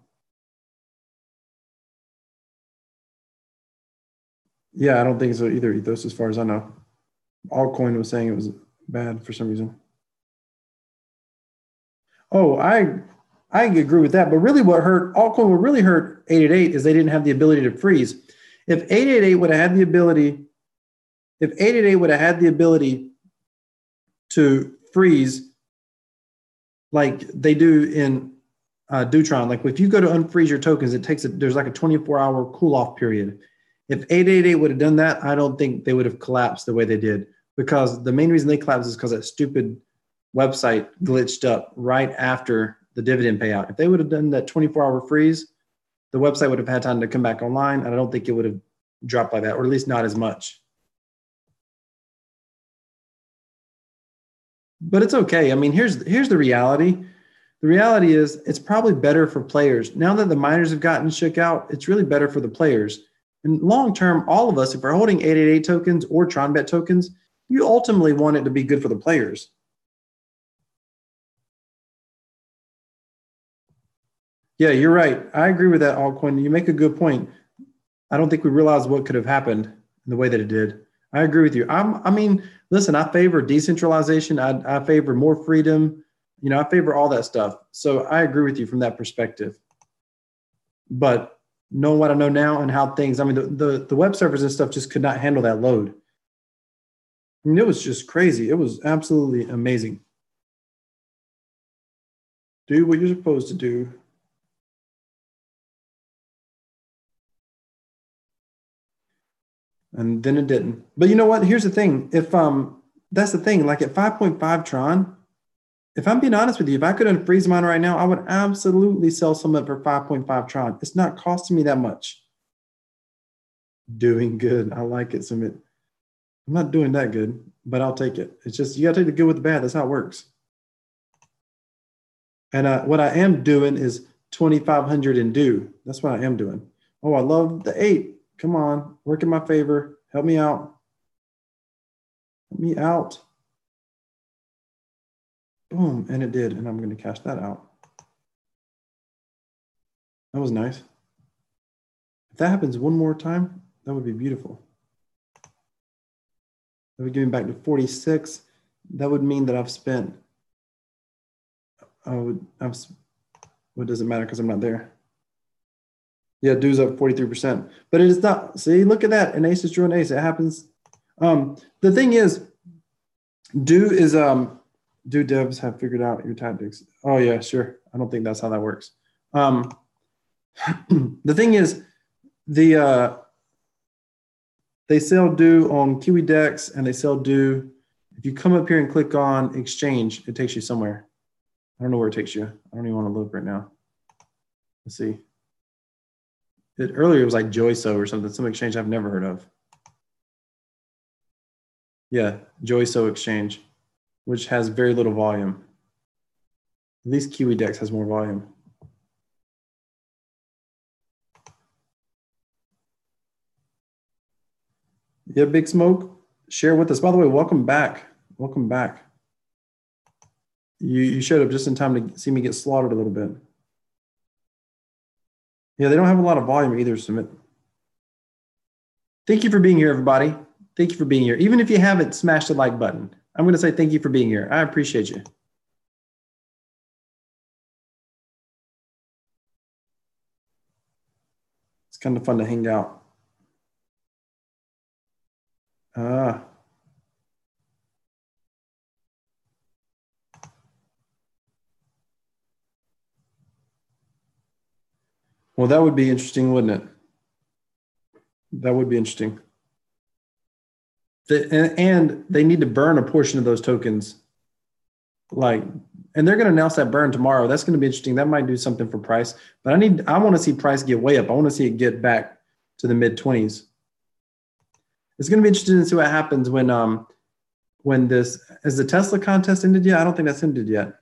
Yeah, I don't think so either, Ethos, as far as I know. Altcoin was saying it was bad for some reason. Oh, I agree with that. But really what hurt altcoin, what really hurt 888 is they didn't have the ability to freeze. If 888 would have had the ability, to freeze like they do in Dootron, like if you go to unfreeze your tokens, there's like a 24-hour cool off period. If 888 would have done that, I don't think they would have collapsed the way they did, because the main reason they collapsed is because that stupid website glitched up right after the dividend payout. If they would have done that 24-hour freeze, the website would have had time to come back online, and I don't think it would have dropped like that, or at least not as much. But it's okay. I mean, here's the reality. The reality is it's probably better for players. Now that the miners have gotten shook out, it's really better for the players. And long term, all of us, if we're holding 888 tokens or TronBet tokens, you ultimately want it to be good for the players. Yeah, you're right. I agree with that, altcoin. You make a good point. I don't think we realized what could have happened in the way that it did. I agree with you. I mean, listen, I favor decentralization. I favor more freedom. You know, I favor all that stuff. So I agree with you from that perspective. But knowing what I know now and how things, I mean, the web servers and stuff just could not handle that load. I mean, it was just crazy. It was absolutely amazing. Do what you're supposed to do. And then it didn't. But you know what? Here's the thing. If that's the thing, like at 5.5 Tron, if I'm being honest with you, if I could unfreeze mine right now, I would absolutely sell some of it for 5.5 Tron. It's not costing me that much. Doing good. I like it, Sumit. I'm not doing that good, but I'll take it. It's just, you got to take the good with the bad. That's how it works. And what I am doing is 2,500 and do. That's what I am doing. Oh, I love the 8. Come on, work in my favor. Help me out. Help me out. Boom, and it did, and I'm going to cash that out. That was nice. If that happens one more time, that would be beautiful. That would give me back to 46. That would mean that I've spent, well, it doesn't matter because I'm not there. Yeah, do's up 43%, but it is not. See, look at that. An ace is drew an ace. It happens. The thing is, do devs have figured out your tactics? Oh yeah, sure. I don't think that's how that works. The thing is, they sell do on Kiwi Dex and they sell do. If you come up here and click on exchange, it takes you somewhere. I don't know where it takes you. I don't even want to look right now. Let's see. Earlier it was like Joyso or something, some exchange I've never heard of. Yeah, Joyso exchange, which has very little volume. At least Kiwi Dex has more volume. Yeah, Big Smoke, share with us. By the way, welcome back. Welcome back. You showed up just in time to see me get slaughtered a little bit. Yeah, they don't have a lot of volume either, Sumit. Thank you for being here, everybody. Thank you for being here. Even if you haven't smashed the like button, I'm going to say thank you for being here. I appreciate you. It's kind of fun to hang out. Well, that would be interesting, wouldn't it? That would be interesting. And they need to burn a portion of those tokens. And they're going to announce that burn tomorrow. That's going to be interesting. That might do something for price. But I want to see price get way up. I want to see it get back to the mid-20s. It's going to be interesting to see what happens when this, has the Tesla contest ended yet? I don't think that's ended yet.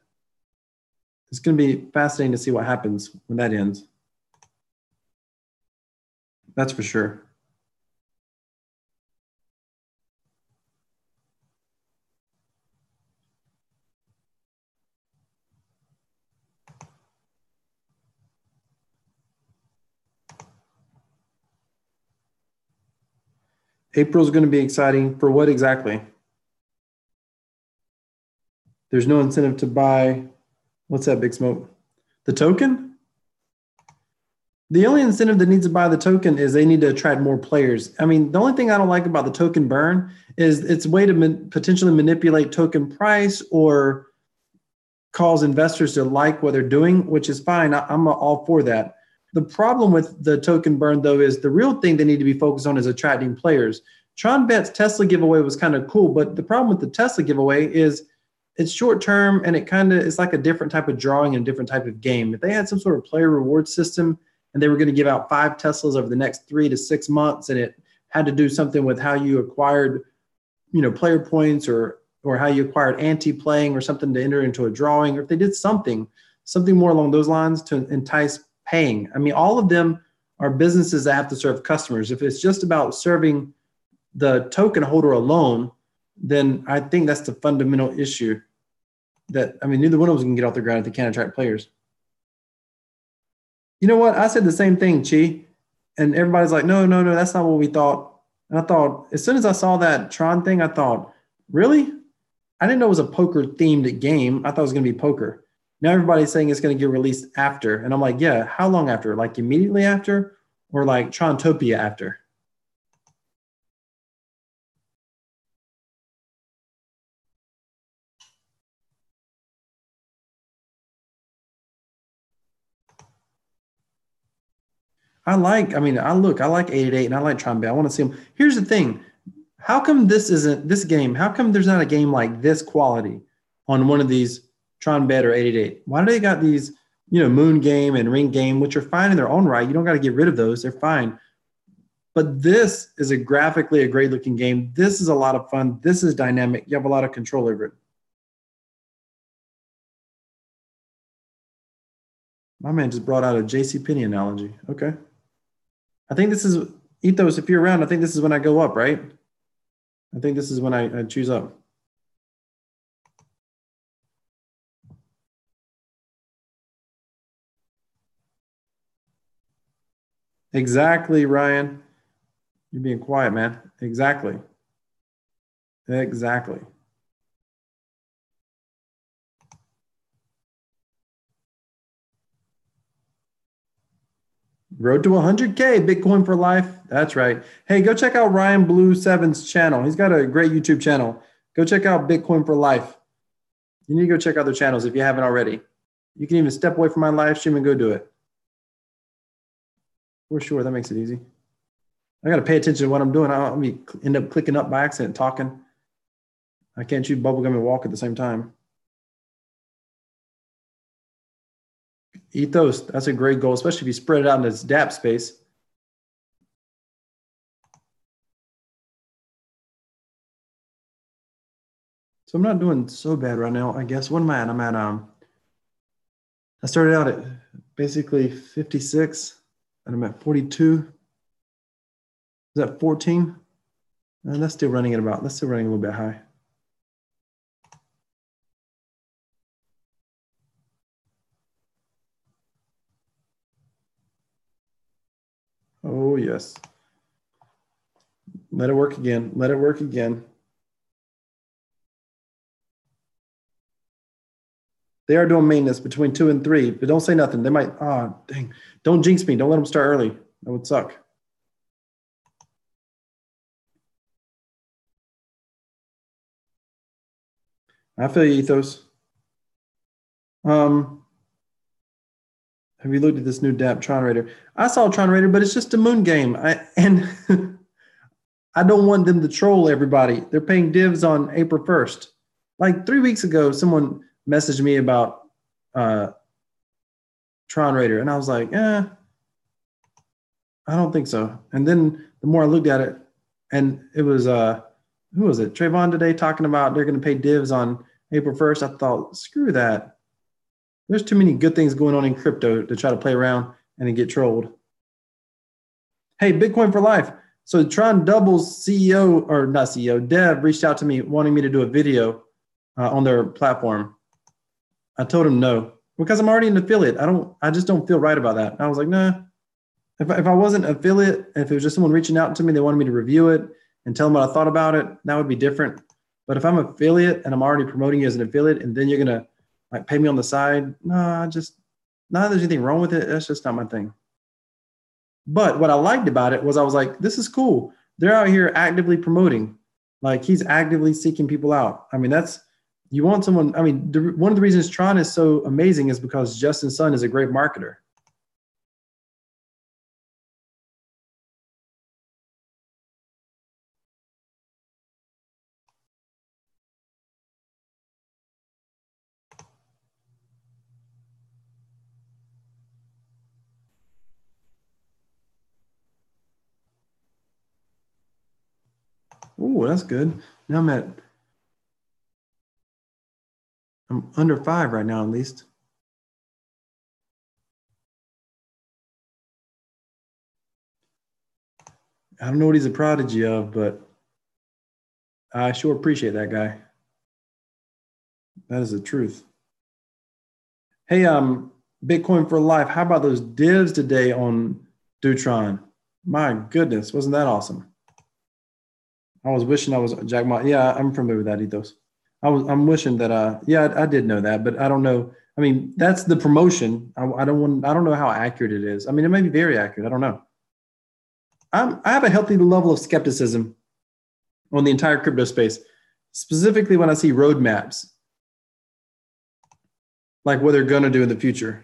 It's going to be fascinating to see what happens when that ends. That's for sure. April is going to be exciting. For what exactly? There's no incentive to buy. What's that, Big Smoke? The token? The only incentive that needs to buy the token is they need to attract more players. I mean, the only thing I don't like about the token burn is it's a way to potentially manipulate token price or cause investors to like what they're doing, which is fine. I'm all for that. The problem with the token burn, though, is the real thing they need to be focused on is attracting players. TronBet's Tesla giveaway was kind of cool, but the problem with the Tesla giveaway is it's short term and it's like a different type of drawing and a different type of game. If they had some sort of player reward system and they were going to give out 5 Teslas over the next 3 to 6 months, and it had to do something with how you acquired, player points or how you acquired anti-playing or something to enter into a drawing, or if they did something more along those lines to entice paying. I mean, all of them are businesses that have to serve customers. If it's just about serving the token holder alone, then I think that's the fundamental issue. That, I mean, neither one of us can get off the ground if they can't attract players. You know what? I said the same thing, Chi. And everybody's like, no, that's not what we thought. And I thought, as soon as I saw that Tron thing, I thought, really? I didn't know it was a poker themed game. I thought it was going to be poker. Now everybody's saying it's going to get released after. And I'm like, yeah, how long after? Like immediately after? Or like Trontopia after? I like 888 and I like Tron Bay. I want to see them. Here's the thing. How come this isn't this game? How come there's not a game like this quality on one of these Tron Bet or 888? Why do they got these, Moon Game and Ring Game, which are fine in their own right? You don't got to get rid of those. They're fine. But this is graphically a great looking game. This is a lot of fun. This is dynamic. You have a lot of control over it. My man just brought out a JCPenney analogy. Okay. I think this is, Ethos, if you're around, I think this is when I go up, right? I think this is when I choose up. Exactly, Ryan. You're being quiet, man. Exactly. Exactly. Road to 100K, Bitcoin for life. That's right. Hey, go check out Ryan Blue 7's channel. He's got a great YouTube channel. Go check out Bitcoin for life. You need to go check out their channels if you haven't already. You can even step away from my live stream and go do it. For sure, that makes it easy. I got to pay attention to what I'm doing. I'll end up clicking up by accident, talking. I can't chew bubblegum and walk at the same time. Ethos, that's a great goal, especially if you spread it out in this dApp space. So I'm not doing so bad right now, I guess. What am I at? I'm at, I started out at basically 56, and I'm at 42. Is that 14? And that's still running at about, that's still running a little bit high. Oh, yes. Let it work again. Let it work again. They are doing maintenance between 2 and 3, but don't say nothing. They might, dang. Don't jinx me. Don't let them start early. That would suck. I feel you, Ethos. Have you looked at this new dApp, Tron Raider? I saw Tron Raider, but it's just a moon game. And I don't want them to troll everybody. They're paying divs on April 1st. Like 3 weeks ago, someone messaged me about Tron Raider, and I was like, I don't think so. And then the more I looked at it, and it was, who was it? Trayvon today talking about they're going to pay divs on April 1st. I thought, screw that. There's too many good things going on in crypto to try to play around and then get trolled. Hey, Bitcoin for life. So Tron Double's CEO, or not CEO, Dev reached out to me wanting me to do a video on their platform. I told him no, because I'm already an affiliate. I just don't feel right about that. I was like, nah. If I wasn't an affiliate, if it was just someone reaching out to me, they wanted me to review it and tell them what I thought about it, that would be different. But if I'm an affiliate and I'm already promoting you as an affiliate, and then you're gonna like pay me on the side, no, there's anything wrong with it. That's just not my thing. But what I liked about it was I was like, this is cool. They're out here actively promoting. Like he's actively seeking people out. I mean, you want someone, I mean, one of the reasons Tron is so amazing is because Justin Sun is a great marketer. Ooh, that's good. Now I'm under 5 right now, at least. I don't know what he's a prodigy of, but I sure appreciate that guy. That is the truth. Hey, Bitcoin for life. How about those divs today on Dootron? My goodness, wasn't that awesome? I was wishing I was Jack Ma. Yeah, I'm familiar with that ethos. I'm wishing that. Yeah, I did know that, but I don't know. I mean, that's the promotion. I don't know how accurate it is. I mean, it may be very accurate. I don't know. I have a healthy level of skepticism on the entire crypto space, specifically when I see roadmaps, like what they're going to do in the future.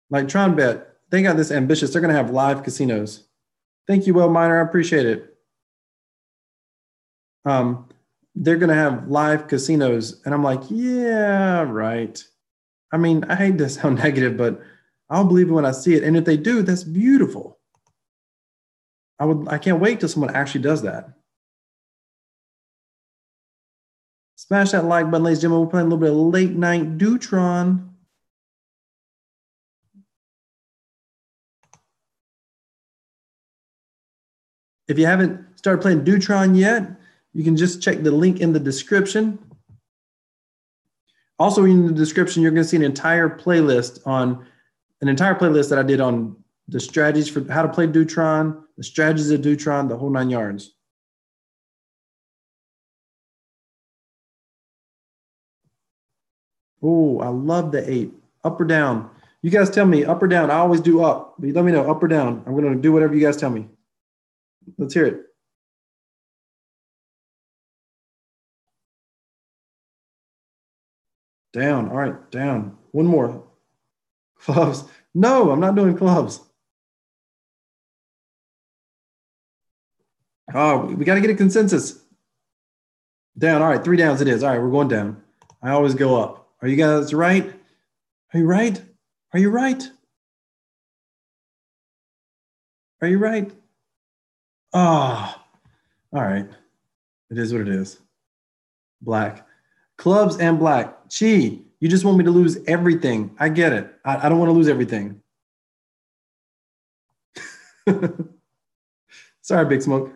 Like TronBet, they got this ambitious. They're going to have live casinos. Thank you, Well Miner. I appreciate it. They're going to have live casinos. And I'm like, yeah, right. I mean, I hate to sound negative, but I'll believe it when I see it. And if they do, that's beautiful. I can't wait till someone actually does that. Smash that like button, ladies and gentlemen. We're playing a little bit of late night Dootron. If you haven't started playing Dootron yet, you can just check the link in the description. Also in the description, you're going to see an entire playlist that I did on the strategies for how to play Dootron, the strategies of Dootron, the whole 9 yards. Oh, I love the 8. Up or down? You guys tell me up or down. I always do up, but you let me know up or down. I'm going to do whatever you guys tell me. Let's hear it. Down. All right, down. One more. Clubs. No, I'm not doing clubs. Oh, we got to get a consensus. Down. All right, 3 downs it is. All right, we're going down. I always go up. Are you guys right? Are you right? Are you right? Are you right? Ah, oh, all right. It is what it is. Black. Clubs and black. Chi, you just want me to lose everything. I get it. I don't want to lose everything. Sorry, Big Smoke.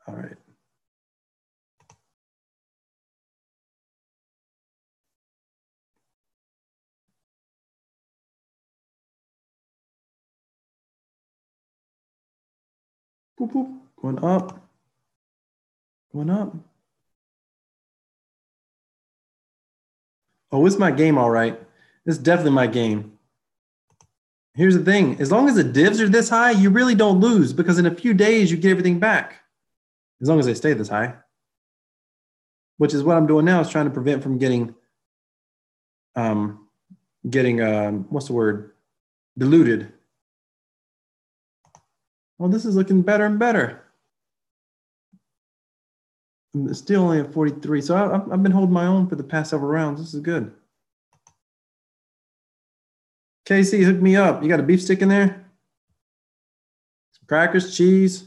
All right. Boop, boop. Going up. Going up. Oh, it's my game, all right. It's definitely my game. Here's the thing. As long as the divs are this high, you really don't lose because in a few days, you get everything back. As long as they stay this high. Which is what I'm doing now is trying to prevent from getting what's the word? Diluted. Well, this is looking better and better. I'm still only at 43. So I've been holding my own for the past several rounds. This is good. Casey, hook me up. You got a beef stick in there? Some crackers, cheese.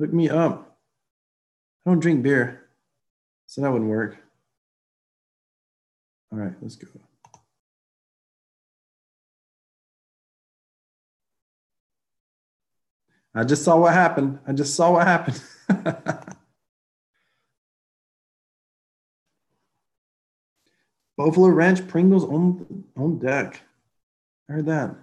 Hook me up. I don't drink beer, so that wouldn't work. All right, let's go. I just saw what happened. I just saw what happened. Buffalo Ranch Pringles on deck. I heard that.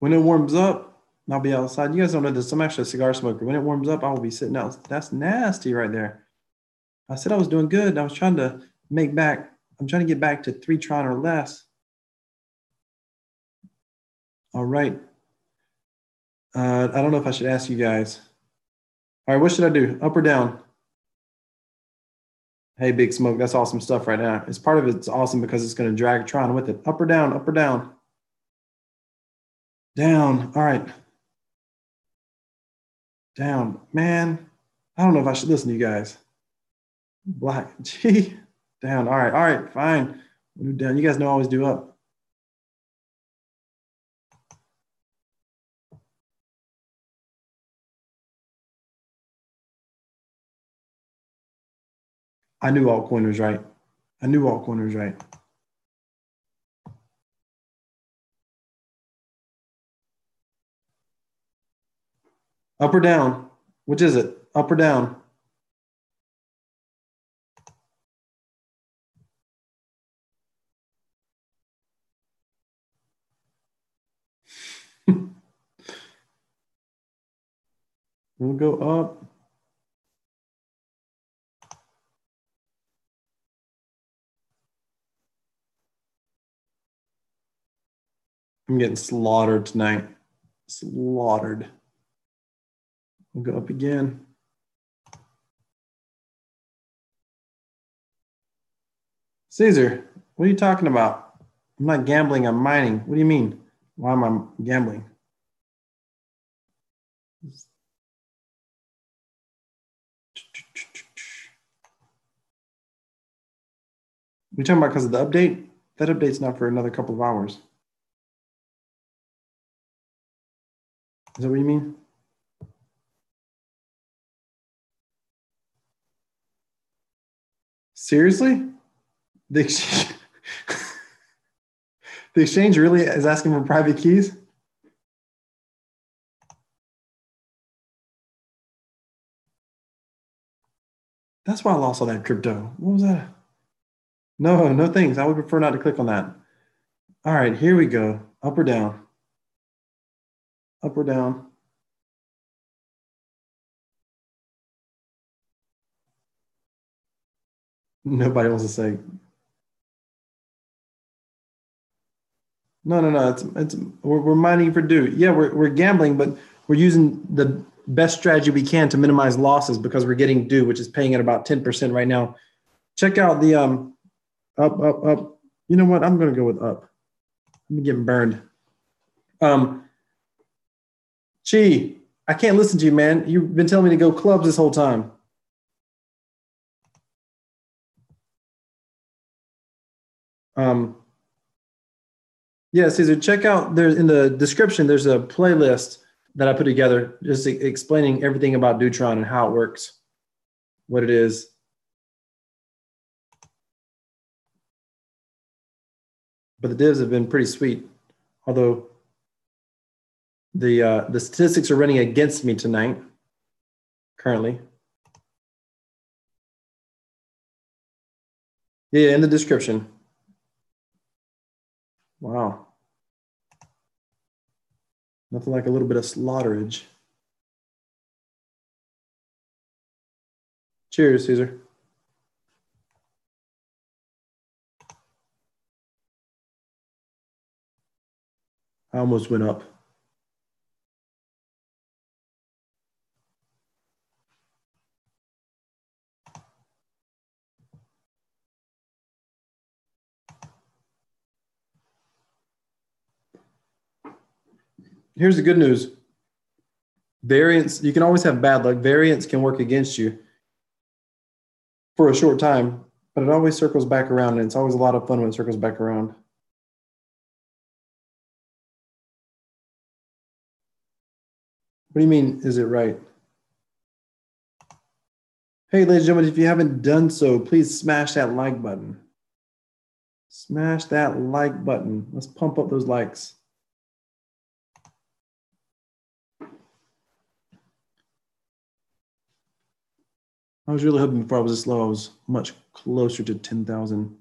When it warms up, I'll be outside. You guys don't know this. I'm actually a cigar smoker. When it warms up, I will be sitting out. That's nasty right there. I said I was doing good. I was trying to make back. I'm trying to get back to 3 Tron or less. All right. I don't know if I should ask you guys. All right, what should I do? Up or down? Hey, Big Smoke, that's awesome stuff right now. It's part of it's awesome because it's going to drag Tron with it. Up or down? Up or down? Down. All right. Down. Man, I don't know if I should listen to you guys. Black. Gee. Down. All right. All right. Fine. We'll do down. You guys know I always do up. I knew altcoin was right. I knew altcoin was right. Up or down? Which is it? Up or down? We'll go up. I'm getting slaughtered tonight. Slaughtered. We'll go up again. Caesar, what are you talking about? I'm not gambling, I'm mining. What do you mean? Why am I gambling? You're talking about because of the update? That update's not for another couple of hours. Is that what you mean? Seriously? The exchange, the exchange really is asking for private keys? That's why I lost all that crypto. What was that? No, no thanks. I would prefer not to click on that. All right, here we go. Up or down? Up or down? Nobody wants to say. No. We're mining for do. Yeah, we're gambling, but we're using the best strategy we can to minimize losses because we're getting do, which is paying at about 10% right now. Check out the up. You know what? I'm gonna go with up. I'm getting burned. Chi, I can't listen to you, man. You've been telling me to go clubs this whole time. Yeah, Caesar, check out there in the description. There's a playlist that I put together just explaining everything about Dootron and how it works, what it is. But the divs have been pretty sweet, although the statistics are running against me tonight, currently. Yeah, in the description. Wow. Nothing like a little bit of slaughterage. Cheers, Caesar. I almost went up. Here's the good news. Variance, you can always have bad luck. Variance can work against you for a short time, but it always circles back around, and it's always a lot of fun when it circles back around. What do you mean, is it right? Hey, ladies and gentlemen, if you haven't done so, please smash that like button. Smash that like button. Let's pump up those likes. I was really hoping before I was this low, I was much closer to 10,000.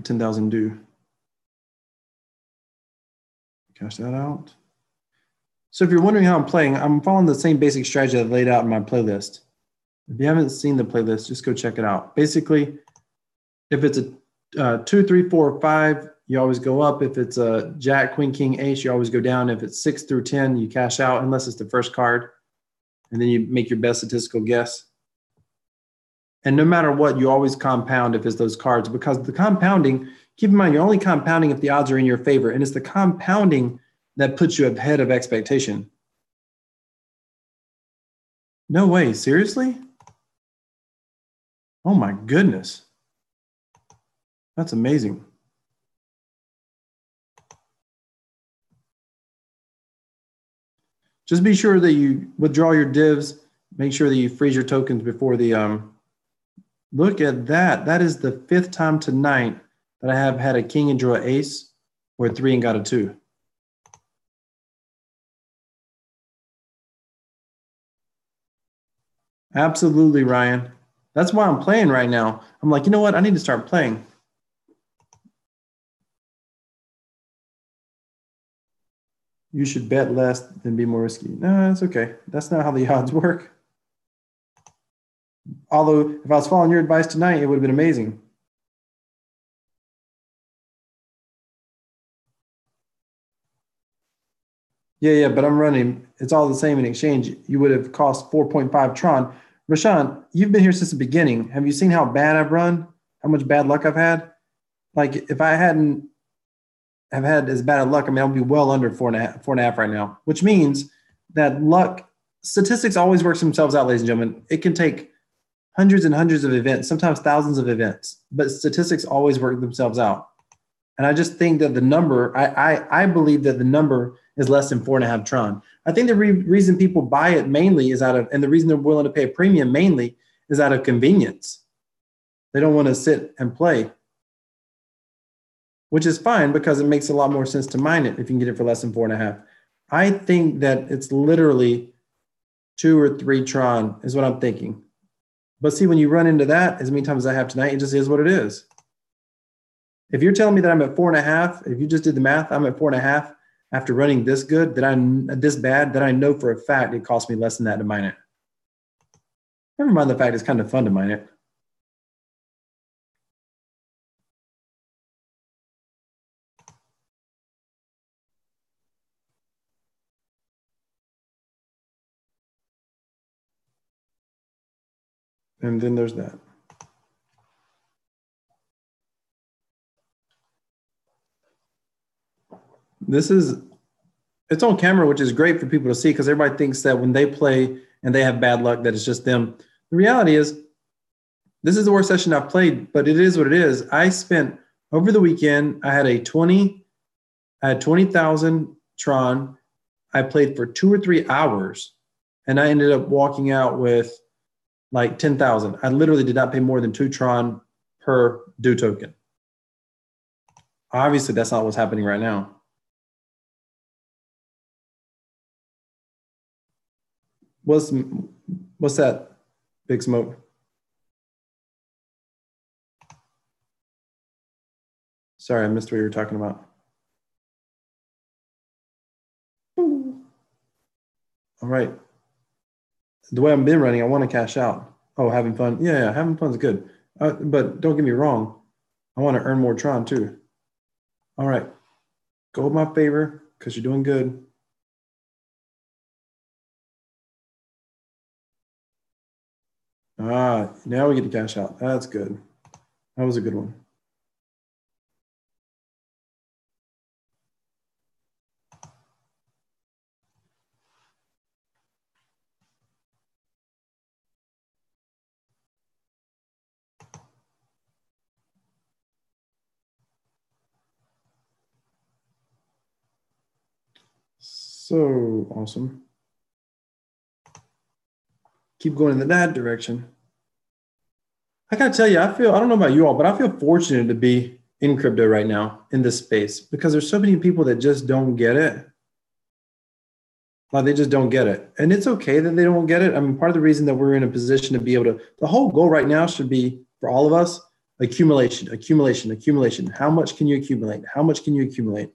10,000 due. Cash that out. So if you're wondering how I'm playing, I'm following the same basic strategy that I laid out in my playlist. If you haven't seen the playlist, just go check it out. Basically, if it's a 2, 3, 4, 5, you always go up. If it's a Jack, Queen, King, Ace, you always go down. If it's 6 through 10, you cash out unless it's the first card. And then you make your best statistical guess. And no matter what, you always compound if it's those cards, because the compounding, keep in mind, you're only compounding if the odds are in your favor. And it's the compounding that puts you ahead of expectation. No way, seriously? Oh my goodness. That's amazing. Just be sure that you withdraw your divs, Make sure that you freeze your tokens before the, look at that. That is the 5th time tonight that I have had a king and drew an ace or a 3 and got a 2. Absolutely, Ryan. That's why I'm playing right now. I'm like, you know what? I need to start playing. You should bet less than be more risky. No, that's okay. That's not how the odds work. Although, if I was following your advice tonight, it would have been amazing. Yeah, but I'm running. It's all the same in exchange. You would have cost 4.5 Tron. Rashawn, you've been here since the beginning. Have you seen how bad I've run? How much bad luck I've had? Like, if I hadn't have had as bad luck, I mean, I'll be well under 4.5 right now, which means that luck, statistics always works themselves out, ladies and gentlemen. It can take hundreds and hundreds of events, sometimes thousands of events, but statistics always work themselves out. And I just think that the number, I believe that the number is less than 4.5 Tron. I think the reason people buy it mainly is out of, and the reason they're willing to pay a premium mainly is out of convenience. They don't want to sit and play, which is fine because it makes a lot more sense to mine it if you can get it for less than 4.5. I think that it's literally 2 or 3 Tron is what I'm thinking. But see, when you run into that as many times as I have tonight, it just is what it is. If you're telling me that I'm at 4.5, if you just did the math, I'm at 4.5 after running this good, this bad, that I know for a fact it cost me less than that to mine it. Never mind the fact it's kind of fun to mine it. And then there's that. It's on camera, which is great for people to see because everybody thinks that when they play and they have bad luck, that it's just them. The reality is, this is the worst session I've played, but it is what it is. I spent over the weekend, I had 20,000 Tron. I played for 2 or 3 hours and I ended up walking out with like 10,000. I literally did not pay more than 2 Tron per do token. Obviously, that's not what's happening right now. What's that, Big Smoke? Sorry, I missed what you were talking about. All right. The way I've been running, I want to cash out. Oh, having fun. Yeah, having fun is good. But don't get me wrong. I want to earn more Tron too. All right. Go with my favor because you're doing good. Now we get to cash out. That's good. That was a good one. So awesome. Keep going in that direction. I gotta tell you, I don't know about you all, but I feel fortunate to be in crypto right now in this space because there's so many people that just don't get it. Like they just don't get it. And it's okay that they don't get it. I mean, part of the reason that we're in a position to be able to, the whole goal right now should be for all of us, accumulation. How much can you accumulate? How much can you accumulate?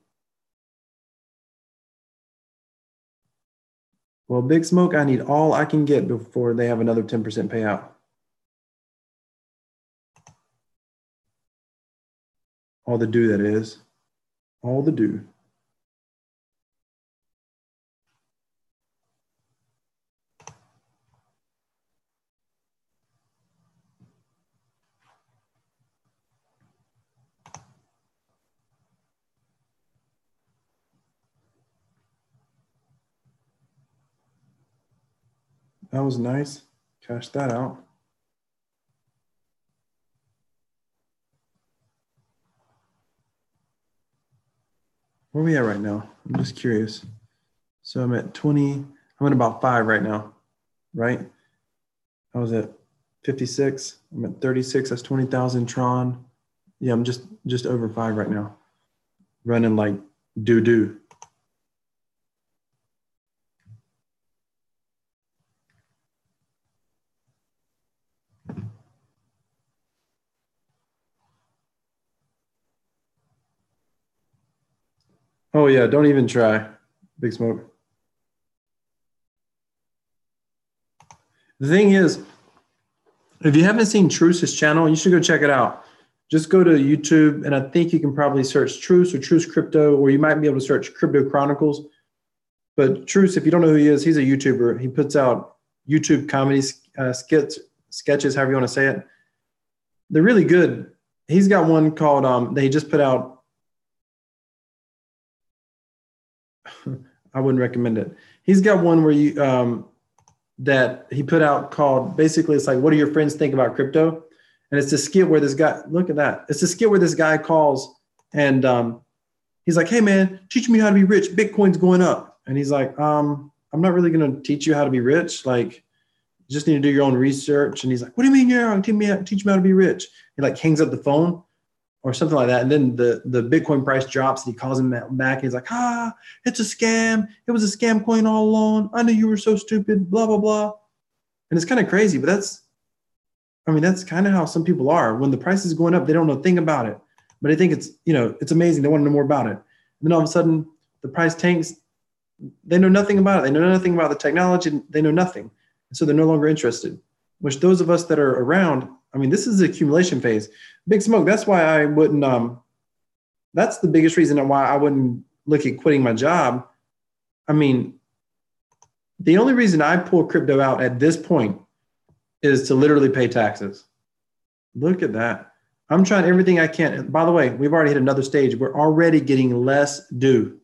Well, Big Smoke, I need all I can get before they have another 10% payout. All the do, that is. All the do. That was nice. Cash that out. Where are we at right now? I'm just curious. So I'm at 20, I'm at about 5 right now, right? I was at 56. I'm at 36. That's 20,000 Tron. Yeah, I'm just over 5 right now. Running like doo-doo. Oh yeah, don't even try. Big Smoke. The thing is, if you haven't seen Truce's channel, you should go check it out. Just go to YouTube, and I think you can probably search Truce or Truce Crypto, or you might be able to search Crypto Chronicles. But Truce, if you don't know who he is, he's a YouTuber. He puts out YouTube comedy sketches, however you want to say it. They're really good. He's got one called, they just put out, I wouldn't recommend it. He's got one where you, that he put out called, basically it's like, what do your friends think about crypto? And it's a skit where this guy, look at that. It's a skit where this guy calls and he's like, hey man, teach me how to be rich. Bitcoin's going up. And he's like, I'm not really going to teach you how to be rich. Like, you just need to do your own research. And he's like, what do you mean you're teach me how to be rich? He like hangs up the phone or something like that. And then the Bitcoin price drops and he calls him back and he's like, it's a scam. It was a scam coin all along. I knew you were so stupid, blah, blah, blah. And it's kind of crazy, but that's kind of how some people are. When the price is going up, they don't know a thing about it, but they think it's, it's amazing. They want to know more about it. And then all of a sudden the price tanks. They know nothing about it. They know nothing about the technology. They know nothing. So they're no longer interested, which those of us that are around, this is the accumulation phase. Big Smoke, that's why I wouldn't, that's the biggest reason why I wouldn't look at quitting my job. The only reason I pull crypto out at this point is to literally pay taxes. Look at that. I'm trying everything I can. By the way, we've already hit another stage. We're already getting less due.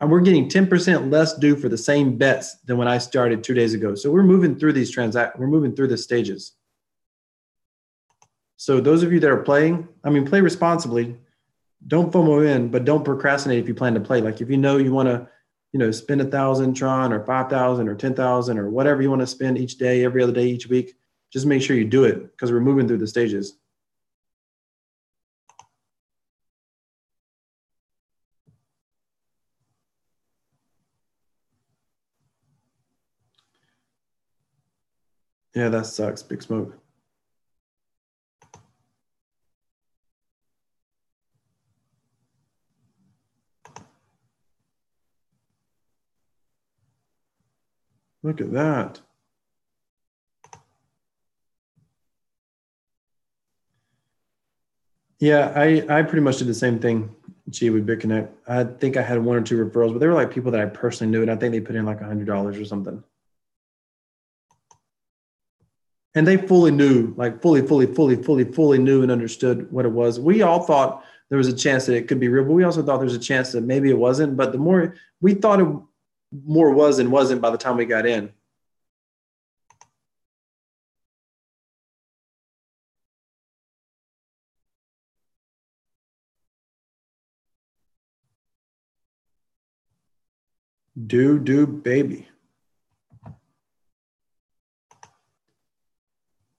And we're getting 10% less due for the same bets than when I started 2 days ago. So we're moving through these we're moving through the stages. So those of you that are playing, play responsibly. Don't FOMO in, but don't procrastinate if you plan to play. Like if you know you want to, spend 1,000 Tron or 5,000 or 10,000 or whatever you want to spend each day, every other day, each week, just make sure you do it because we're moving through the stages. Yeah, that sucks, Big Smoke. Look at that. Yeah, I pretty much did the same thing, with BitConnect. I think I had 1 or 2 referrals, but they were like people that I personally knew, and I think they put in like $100 or something. And they fully knew, like fully knew and understood what it was. We all thought there was a chance that it could be real, but we also thought there was a chance that maybe it wasn't. But the more we thought it more was and wasn't by the time we got in. Do baby.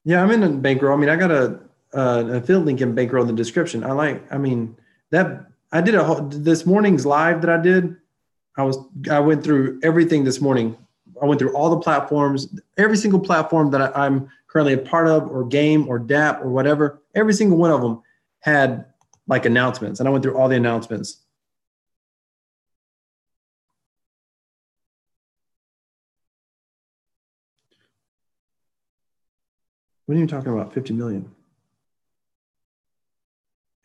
Yeah, I'm in a bankroll. I got an affiliate link in bankroll in the description. That I did this morning's live that I did. I went through everything this morning. I went through all the platforms, every single platform that I'm currently a part of, or game or dApp or whatever. Every single one of them had like announcements, and I went through all the announcements. What are you talking about? 50 million,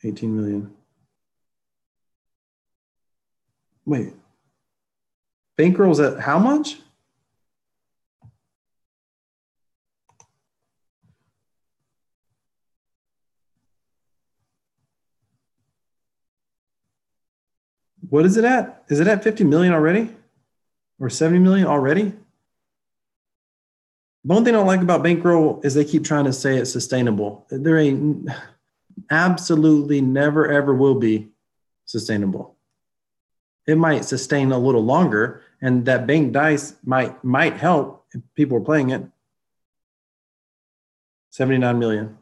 18 million. Wait, bankroll's at how much? What is it at? Is it at 50 million already? Or 70 million already? The one thing I don't like about bankroll is they keep trying to say it's sustainable. There ain't, absolutely never, ever will be sustainable. It might sustain a little longer, and that bank dice might help if people are playing it. 79 million.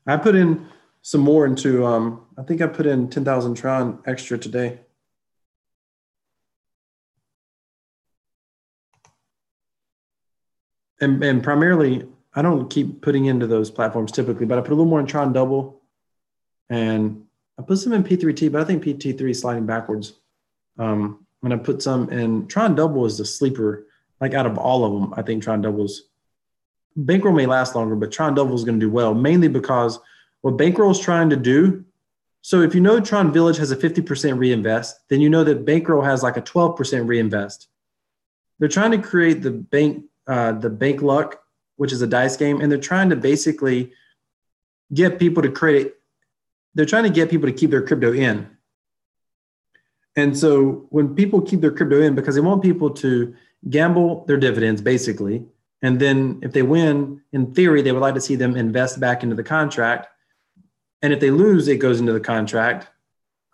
I put in some more into, I think I put in 10,000 Tron extra today. And primarily, I don't keep putting into those platforms typically, but I put a little more in Tron Double, and I put some in P3T, but I think P3 is sliding backwards. And I put some in Tron Double is the sleeper. Like out of all of them, I think Tron Double's bankroll may last longer, but Tron Double is going to do well, mainly because what bankroll is trying to do. So if you know Tron Village has a 50% reinvest, then you know that bankroll has like a 12% reinvest. They're trying to create the bank luck, which is a dice game, and they're trying to basically get people to create. They're trying to get people to keep their crypto in. And so when people keep their crypto in, because they want people to gamble their dividends, basically, and then if they win, in theory, they would like to see them invest back into the contract. And if they lose, it goes into the contract.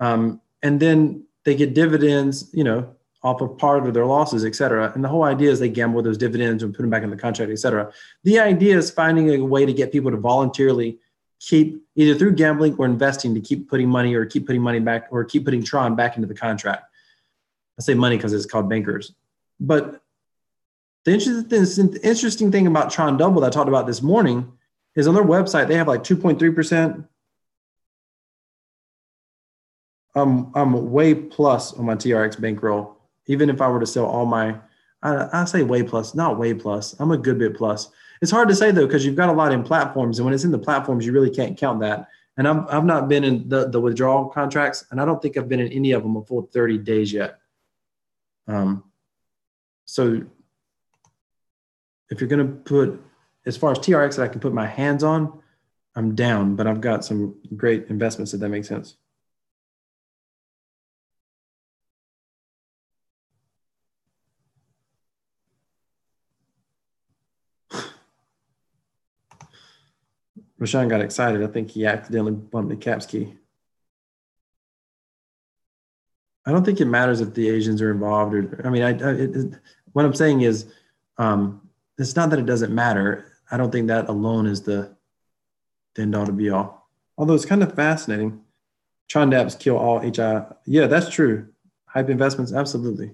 And then they get dividends, you know, off of part of their losses, et cetera. And the whole idea is they gamble those dividends and put them back in the contract, et cetera. The idea is finding a way to get people to voluntarily keep, either through gambling or investing, to keep putting money or keep putting money back or keep putting Tron back into the contract. I say money because it's called bankers. But the interesting thing about Tron Double that I talked about this morning is on their website, they have like 2.3%. I'm way plus on my TRX bankroll. Even if I were to sell all my, I say way plus, not way plus. I'm a good bit plus. It's hard to say though, because you've got a lot in platforms, and when it's in the platforms, you really can't count that. And I've not been in the withdrawal contracts, and I don't think I've been in any of them a full 30 days yet. So if you're going to put, as far as TRX that I can put my hands on, I'm down, but I've got some great investments, if that makes sense. Rashawn got excited. I think he accidentally bumped the caps key. I don't think it matters if the Asians are involved. Or I mean, what I'm saying is, it's not that it doesn't matter. I don't think that alone is the end all to be all. Although it's kind of fascinating. Tron dApps kill all HI. Yeah, that's true. Hype investments, absolutely.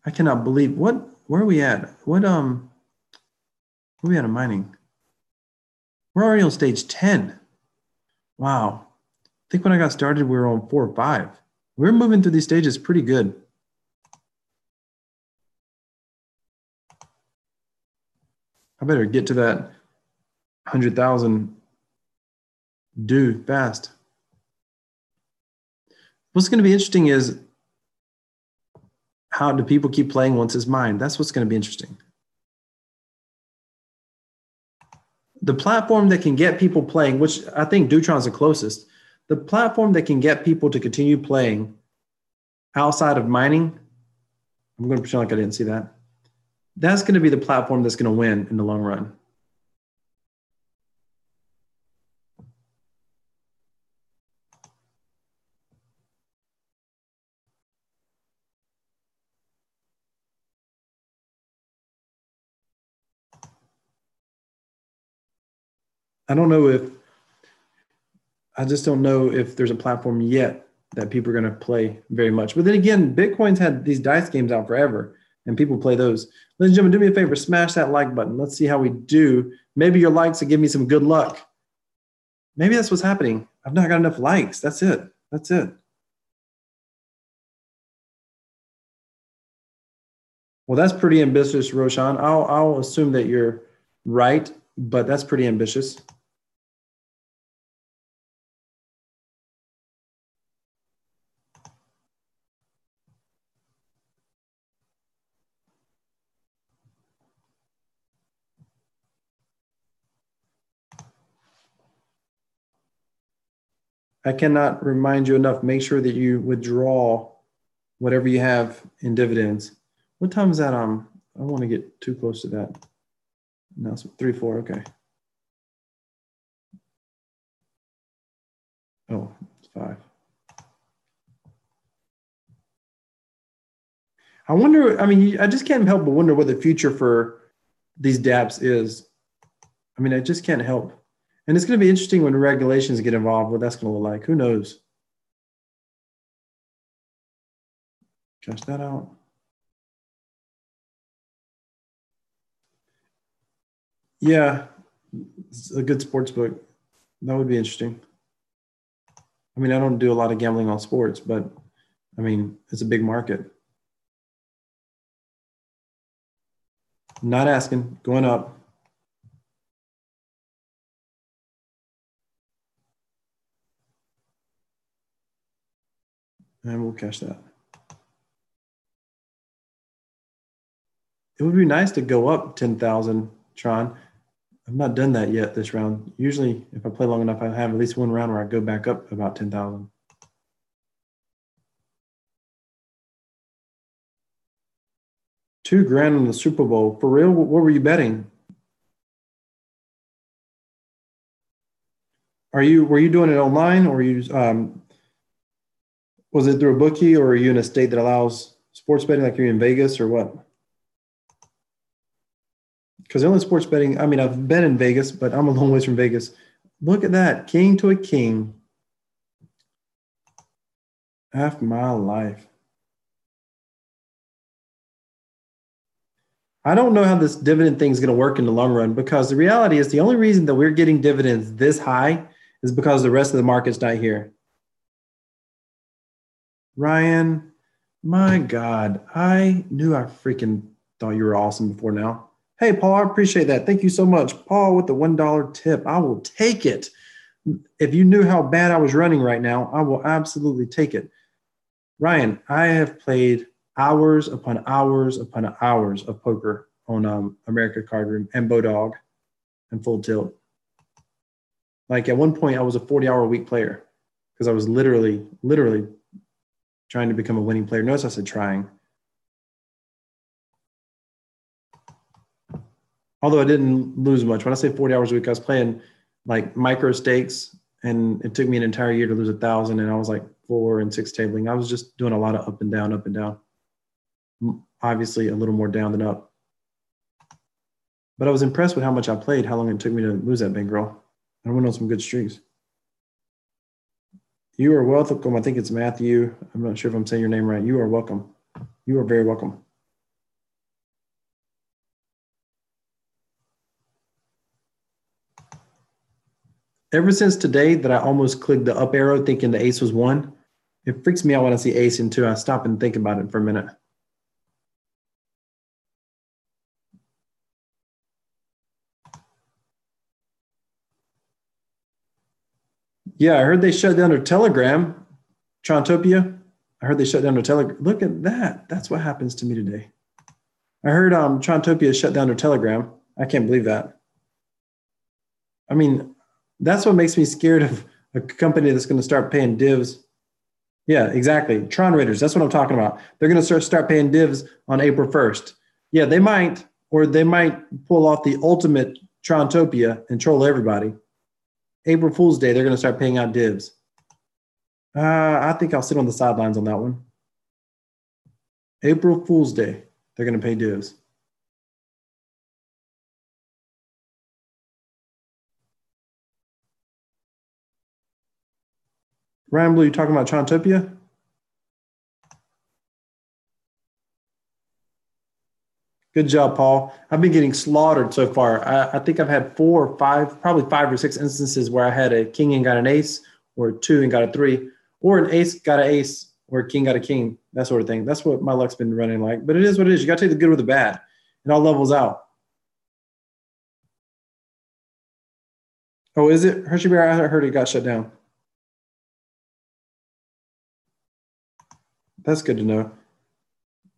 I cannot believe where are we at? Where are we at in mining? We're already on stage 10. Wow. I think when I got started, we were on 4 or 5. We're moving through these stages pretty good. I better get to that 100,000 due fast. What's going to be interesting is, how do people keep playing once it's mined? That's what's going to be interesting. The platform that can get people playing, which I think Dootron is the closest, the platform that can get people to continue playing outside of mining, I'm going to pretend like I didn't see that. That's going to be the platform that's going to win in the long run. I just don't know if there's a platform yet that people are going to play very much. But then again, Bitcoin's had these dice games out forever, and people play those. Ladies and gentlemen, do me a favor, smash that like button. Let's see how we do. Maybe your likes will give me some good luck. Maybe that's what's happening. I've not got enough likes. That's it. That's it. Well, that's pretty ambitious, Roshan. I'll assume that you're right, but that's pretty ambitious. I cannot remind you enough. Make sure that you withdraw whatever you have in dividends. What time is that? I don't want to get too close to that. No, it's 3-4. Okay. Oh, it's 5. I wonder, I mean, I just can't help but wonder what the future for these dApps is. I mean, I just can't help. And it's going to be interesting when regulations get involved, what that's going to look like. Who knows? Cash that out. Yeah, it's a good sports book. That would be interesting. I mean, I don't do a lot of gambling on sports, but I mean, it's a big market. Not asking, going up. And we'll cash that. It would be nice to go up 10,000, Tron. I've not done that yet this round. Usually, if I play long enough, I have at least one round where I go back up about 10,000. $2,000 in the Super Bowl. For real? What were you betting? Were you doing it online, or was it through a bookie, or are you in a state that allows sports betting, like you're in Vegas, or what? Because the only sports betting, I mean, I've been in Vegas, but I'm a long ways from Vegas. Look at that, king to a king. Half my life. I don't know how this dividend thing is going to work in the long run, because the reality is the only reason that we're getting dividends this high is because the rest of the market's not here. Ryan, my God, I knew I freaking thought you were awesome before now. Hey, Paul, I appreciate that. Thank you so much. Paul with the $1 tip. I will take it. If you knew how bad I was running right now, I will absolutely take it. Ryan, I have played hours upon hours upon hours of poker on America Card Room and Bodog and Full Tilt. Like at one point, I was a 40-hour-a-week player because I was literally trying to become a winning player. Notice I said trying. Although I didn't lose much. When I say 40 hours a week, I was playing like micro stakes, and it took me an entire year to lose 1,000, and I was like 4 and 6 tabling. I was just doing a lot of up and down, up and down. Obviously a little more down than up. But I was impressed with how much I played, how long it took me to lose that bankroll. I went on some good streaks. You are welcome. I think it's Matthew. I'm not sure if I'm saying your name right. You are welcome. You are very welcome. Ever since today that I almost clicked the up arrow thinking the ace was 1, it freaks me out when I see ace and 2. I stop and think about it for a minute. Yeah, I heard they shut down their Telegram. Trontopia. I heard they shut down their Telegram. Look at that. That's what happens to me today. I heard Trontopia shut down their Telegram. I can't believe that. I mean, that's what makes me scared of a company that's going to start paying divs. Yeah, exactly. Tron Raiders, that's what I'm talking about. They're going to start paying divs on April 1st. Yeah, they might, or they might pull off the ultimate Trontopia and troll everybody. April Fool's Day, they're going to start paying out divs. I think I'll sit on the sidelines on that one. April Fool's Day, they're going to pay divs. Ryan Blue, you talking about Trontopia? Good job, Paul. I've been getting slaughtered so far. I think I've had 4 or 5, probably 5 or 6 instances where I had a king and got an ace, or 2 and got a 3, or an ace got an ace, or a king got a king, that sort of thing. That's what my luck's been running like. But it is what it is. You got to take the good with the bad. It all levels out. Oh, is it? Hershey Bear, I heard it got shut down. That's good to know.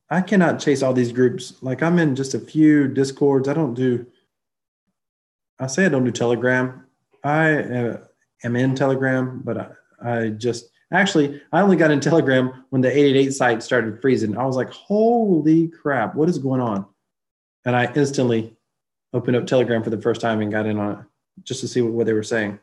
I cannot chase all these groups. Like I'm in just a few Discords. I say I don't do Telegram. I am in Telegram, but I only got in Telegram when the 888 site started freezing. I was like, holy crap, what is going on? And I instantly opened up Telegram for the first time and got in on it just to see what they were saying.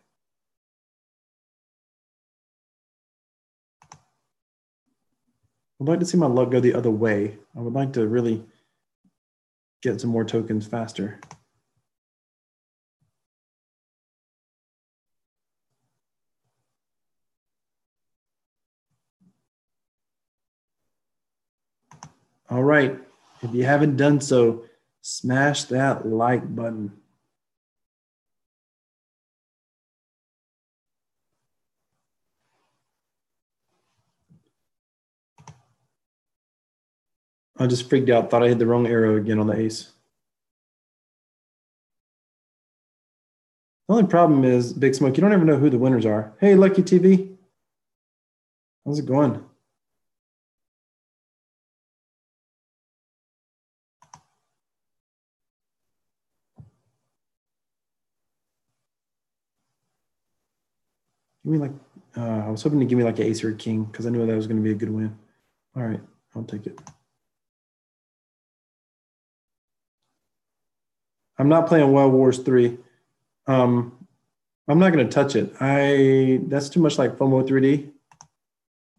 I'd like to see my luck go the other way. I would like to really get some more tokens faster. All right, if you haven't done so, smash that like button. I just freaked out, thought I hit the wrong arrow again on the ace. The only problem is, Big Smoke, you don't ever know who the winners are. Hey, Lucky TV. How's it going? Give me like, I was hoping to give me like an ace or a king because I knew that was going to be a good win. All right, I'll take it. I'm not playing Wild Wars 3. I'm not going to touch it. That's too much like FOMO 3D,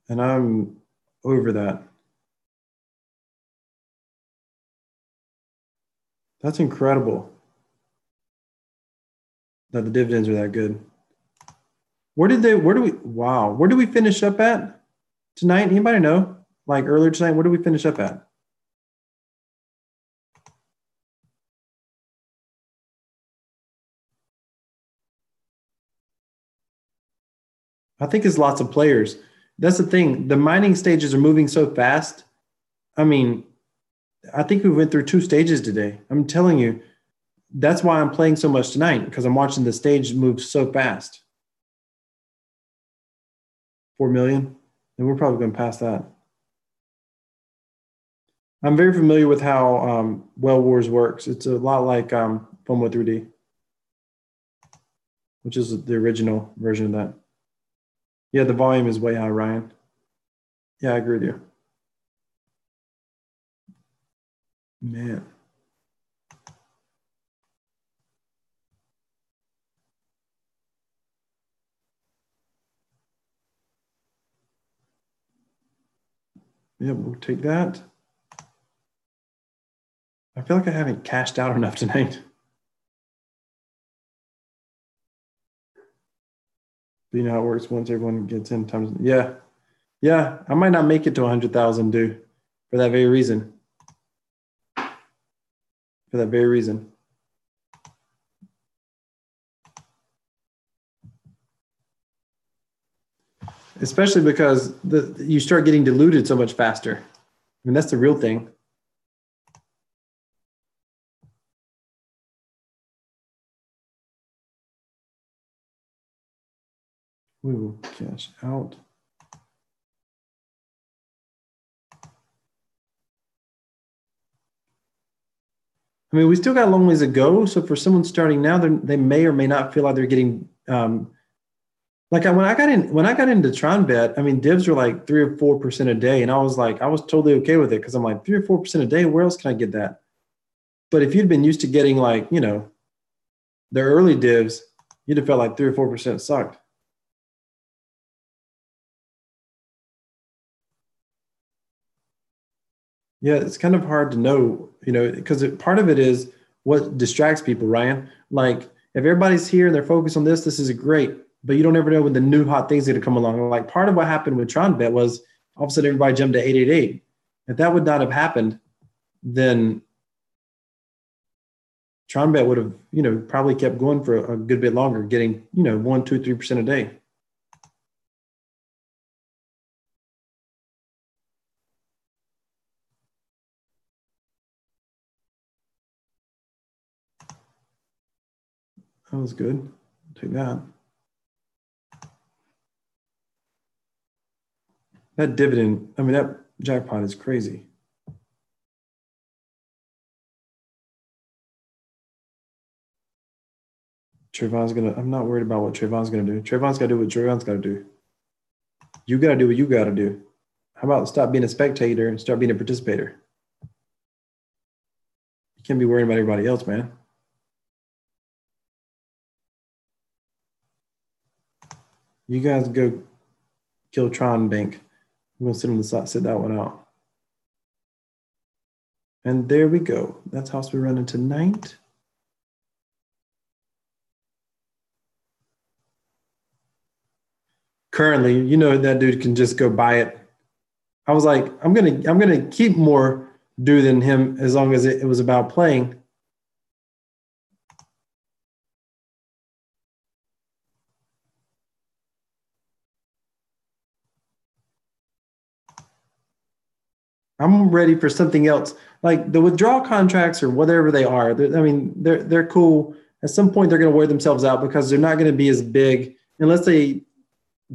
and I'm over that. That's incredible that the dividends are that good. Where do we finish up at tonight? Anybody know? Like earlier tonight, where do we finish up at? I think it's lots of players. That's the thing. The mining stages are moving so fast. I mean, I think we went through 2 stages today. I'm telling you, that's why I'm playing so much tonight, because I'm watching the stage move so fast. 4 million, and we're probably going to pass that. I'm very familiar with how Well Wars works. It's a lot like FOMO 3D, which is the original version of that. Yeah, the volume is way high, Ryan. Yeah, I agree with you. Man. Yeah, we'll take that. I feel like I haven't cashed out enough tonight. But you know how it works once everyone gets in times. Yeah. Yeah, I might not make it to 100,000, dude, for that very reason. For that very reason. Especially because you start getting diluted so much faster. I mean, that's the real thing. We will cash out. I mean, we still got a long ways to go. So for someone starting now, they may or may not feel like they're getting like when I got into Tron Bet, I mean, divs were like 3 or 4% a day, and I was totally okay with it because I'm like 3 or 4% a day. Where else can I get that? But if you'd been used to getting like, you know, the early divs, you'd have felt like 3 or 4% sucked. Yeah, it's kind of hard to know, you know, because part of it is what distracts people, Ryan. Like if everybody's here and they're focused on this is great, but you don't ever know when the new hot things are going to come along. Like part of what happened with Tron Bet was all of a sudden everybody jumped to 888. If that would not have happened, then Tron Bet would have, you know, probably kept going for a good bit longer, getting, you know, 1, 2, 3% a day. That was good. Take that. That dividend, I mean, that jackpot is crazy. Trayvon's I'm not worried about what Trayvon's gonna do. Trayvon's gotta do what Trayvon's gotta do. You gotta do what you gotta do. How about stop being a spectator and start being a participator? You can't be worrying about everybody else, man. You guys go kill Tron Bank. I'm gonna sit on the side, sit that one out. And there we go. That's how we're running tonight. Currently, you know, that dude can just go buy it. I was like, I'm gonna keep more do than him as long as it was about playing. I'm ready for something else, like the withdrawal contracts or whatever they are. I mean, they're cool. At some point, they're going to wear themselves out because they're not going to be as big unless they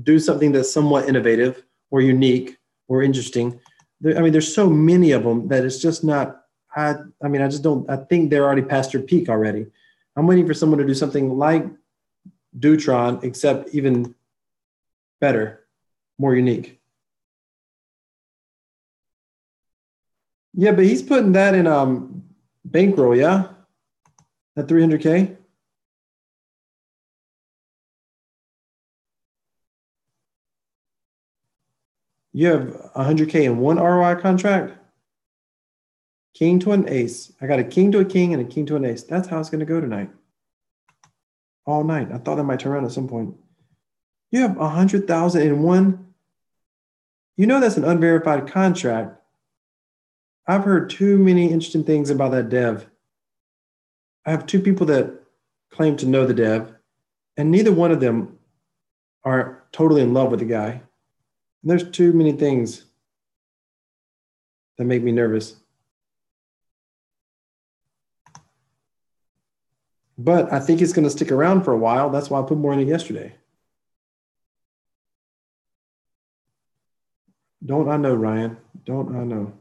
do something that's somewhat innovative or unique or interesting. I mean, there's so many of them that it's just not. I mean, I just don't. I think they're already past their peak already. I'm waiting for someone to do something like Dootron, except even better, more unique. Yeah, but he's putting that in bankroll, yeah? At 300K? You have 100K in one ROI contract? King to an ace. I got a king to a king and a king to an ace. That's how it's going to go tonight. All night. I thought that might turn around at some point. You have 100,000 in one. You know that's an unverified contract. I've heard too many interesting things about that dev. I have two people that claim to know the dev, and neither one of them are totally in love with the guy. And there's too many things that make me nervous. But I think it's going to stick around for a while. That's why I put more in it yesterday. Don't I know, Ryan? Don't I know?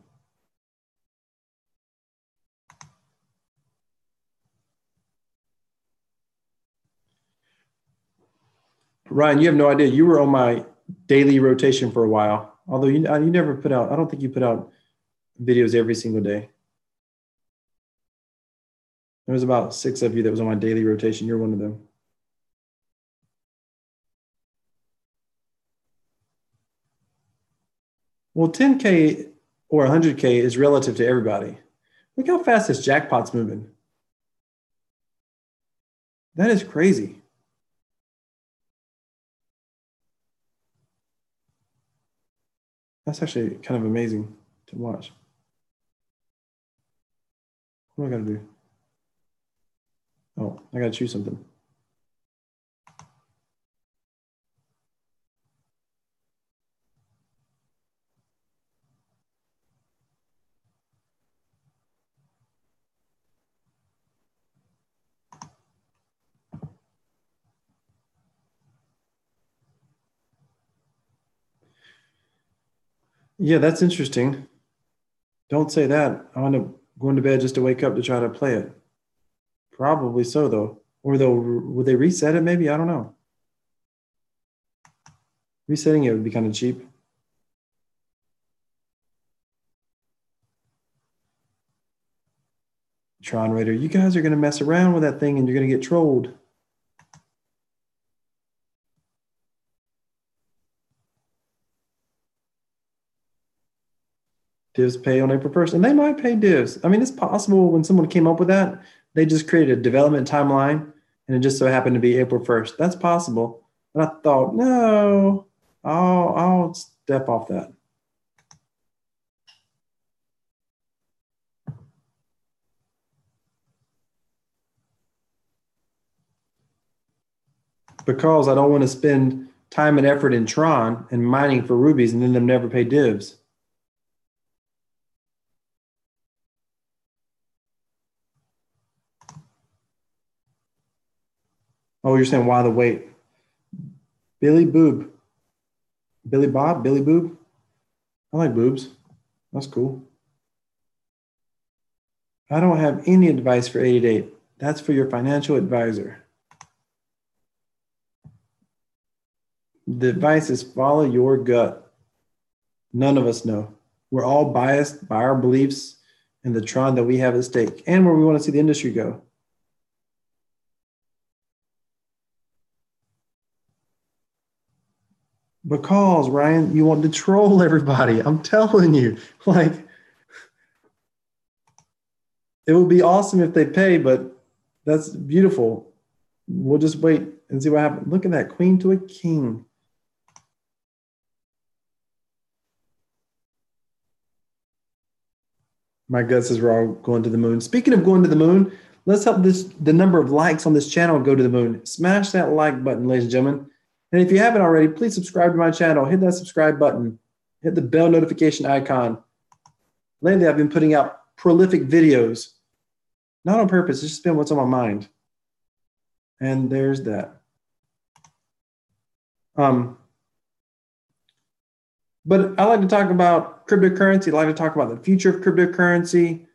Ryan, you have no idea. You were on my daily rotation for a while. Although you never put out, I don't think you put out videos every single day. There was about 6 of you that was on my daily rotation. You're one of them. Well, 10K or 100K is relative to everybody. Look how fast this jackpot's moving. That is crazy. That's actually kind of amazing to watch. What do I got to do? Oh, I got to choose something. Yeah, that's interesting. Don't say that. I'll end up going to bed just to wake up to try to play it. Probably so, though. Or would they reset it maybe? I don't know. Resetting it would be kind of cheap. Tron Raider, you guys are going to mess around with that thing and you're going to get trolled. Divs pay on April 1st, and they might pay divs. I mean, it's possible when someone came up with that, they just created a development timeline and it just so happened to be April 1st. That's possible. But I thought, no, I'll step off that. Because I don't want to spend time and effort in Tron and mining for rubies and then them never pay divs. Oh, you're saying why the wait? Billy Boob. Billy Bob? Billy Boob? I like boobs. That's cool. I don't have any advice for 88. That's for your financial advisor. The advice is follow your gut. None of us know. We're all biased by our beliefs and the Tron that we have at stake and where we want to see the industry go. Because Ryan, you want to troll everybody. I'm telling you, like, it would be awesome if they pay, but that's beautiful. We'll just wait and see what happens. Look at that, queen to a king. My gut says we're all going to the moon. Speaking of going to the moon, let's help the number of likes on this channel go to the moon. Smash that like button, ladies and gentlemen. And if you haven't already, please subscribe to my channel. Hit that subscribe button. Hit the bell notification icon. Lately, I've been putting out prolific videos. Not on purpose, it's just been what's on my mind. And there's that. But I like to talk about cryptocurrency. I like to talk about the future of cryptocurrency.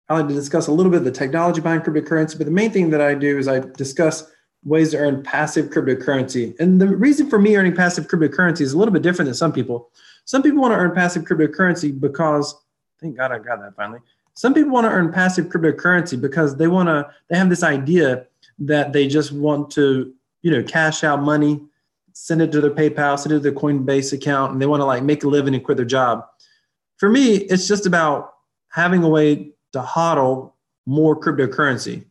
I like to discuss a little bit of the technology behind cryptocurrency. But the main thing that I do is I discuss ways to earn passive cryptocurrency. And the reason for me earning passive cryptocurrency is a little bit different than some people. Some people want to earn passive cryptocurrency because, thank God I got that finally. Some people want to earn passive cryptocurrency because they have this idea that they just want to, cash out money, send it to their PayPal, send it to their Coinbase account, and they want to like make a living and quit their job. For me, it's just about having a way to hodl more cryptocurrency,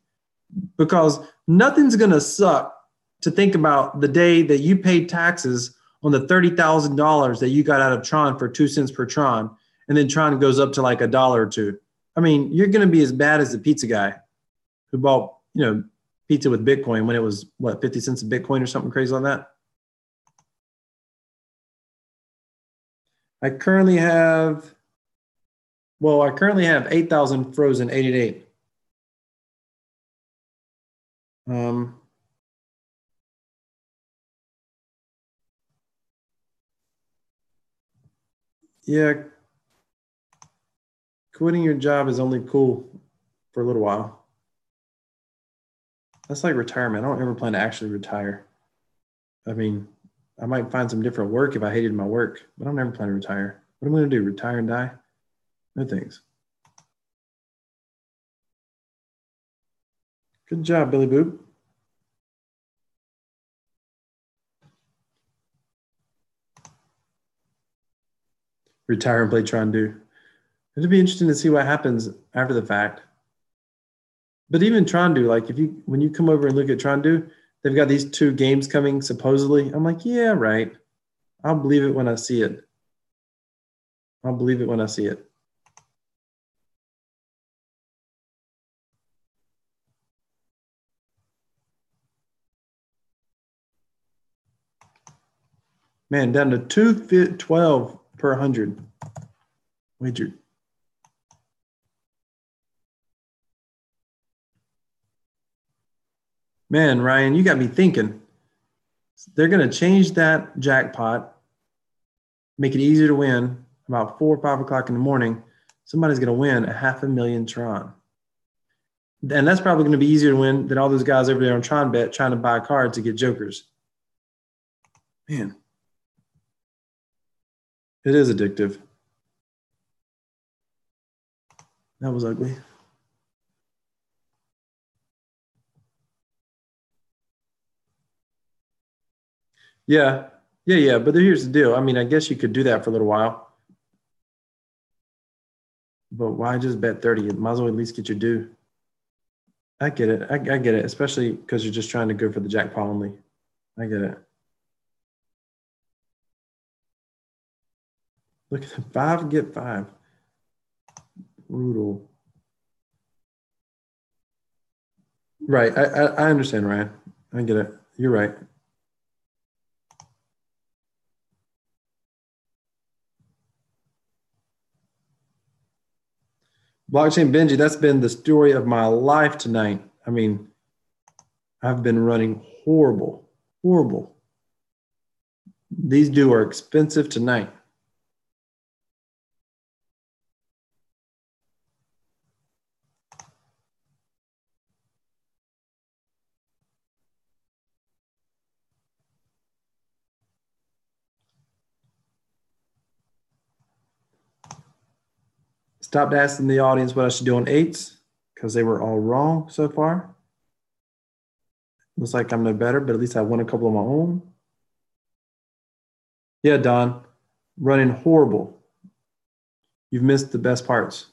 because nothing's going to suck to think about the day that you paid taxes on the $30,000 that you got out of Tron for 2 cents per Tron, and then Tron goes up to like $1 or $2. I mean, you're going to be as bad as the pizza guy who bought, pizza with Bitcoin when it was, 50 cents a Bitcoin or something crazy like that. I currently have 8,000 frozen 888. Yeah, quitting your job is only cool for a little while. That's like retirement. I don't ever plan to actually retire. I mean, I might find some different work if I hated my work, but I'm never planning to retire. What am I going to do? Retire and die? No thanks. Good job, Billy Boop. Retire and play Tron Do. It'll be interesting to see what happens after the fact. But even Tron Do, like when you come over and look at Tron Do, they've got these 2 games coming supposedly. I'm like, yeah, right. I'll believe it when I see it. I'll believe it when I see it. Man, down to 2.12 per 100 wagered. Man, Ryan, you got me thinking. They're going to change that jackpot, make it easier to win about 4 or 5 o'clock in the morning. Somebody's going to win 500,000 Tron. And that's probably going to be easier to win than all those guys over there on Tron Bet trying to buy cards to get jokers. Man, it is addictive. That was ugly. Yeah. But here's the deal. I mean, I guess you could do that for a little while. But why just bet 30? It might as well at least get your due. I get it. I get it, especially because you're just trying to go for the jackpot only. I get it. Look at the 5, get 5. Brutal. Right. I understand, Ryan. I get it. You're right. Blockchain Benji, that's been the story of my life tonight. I mean, I've been running horrible. These do are expensive tonight. Stopped asking the audience what I should do on 8s because they were all wrong so far. Looks like I'm no better, but at least I won a couple of my own. Yeah, Don, running horrible. You've missed the best parts.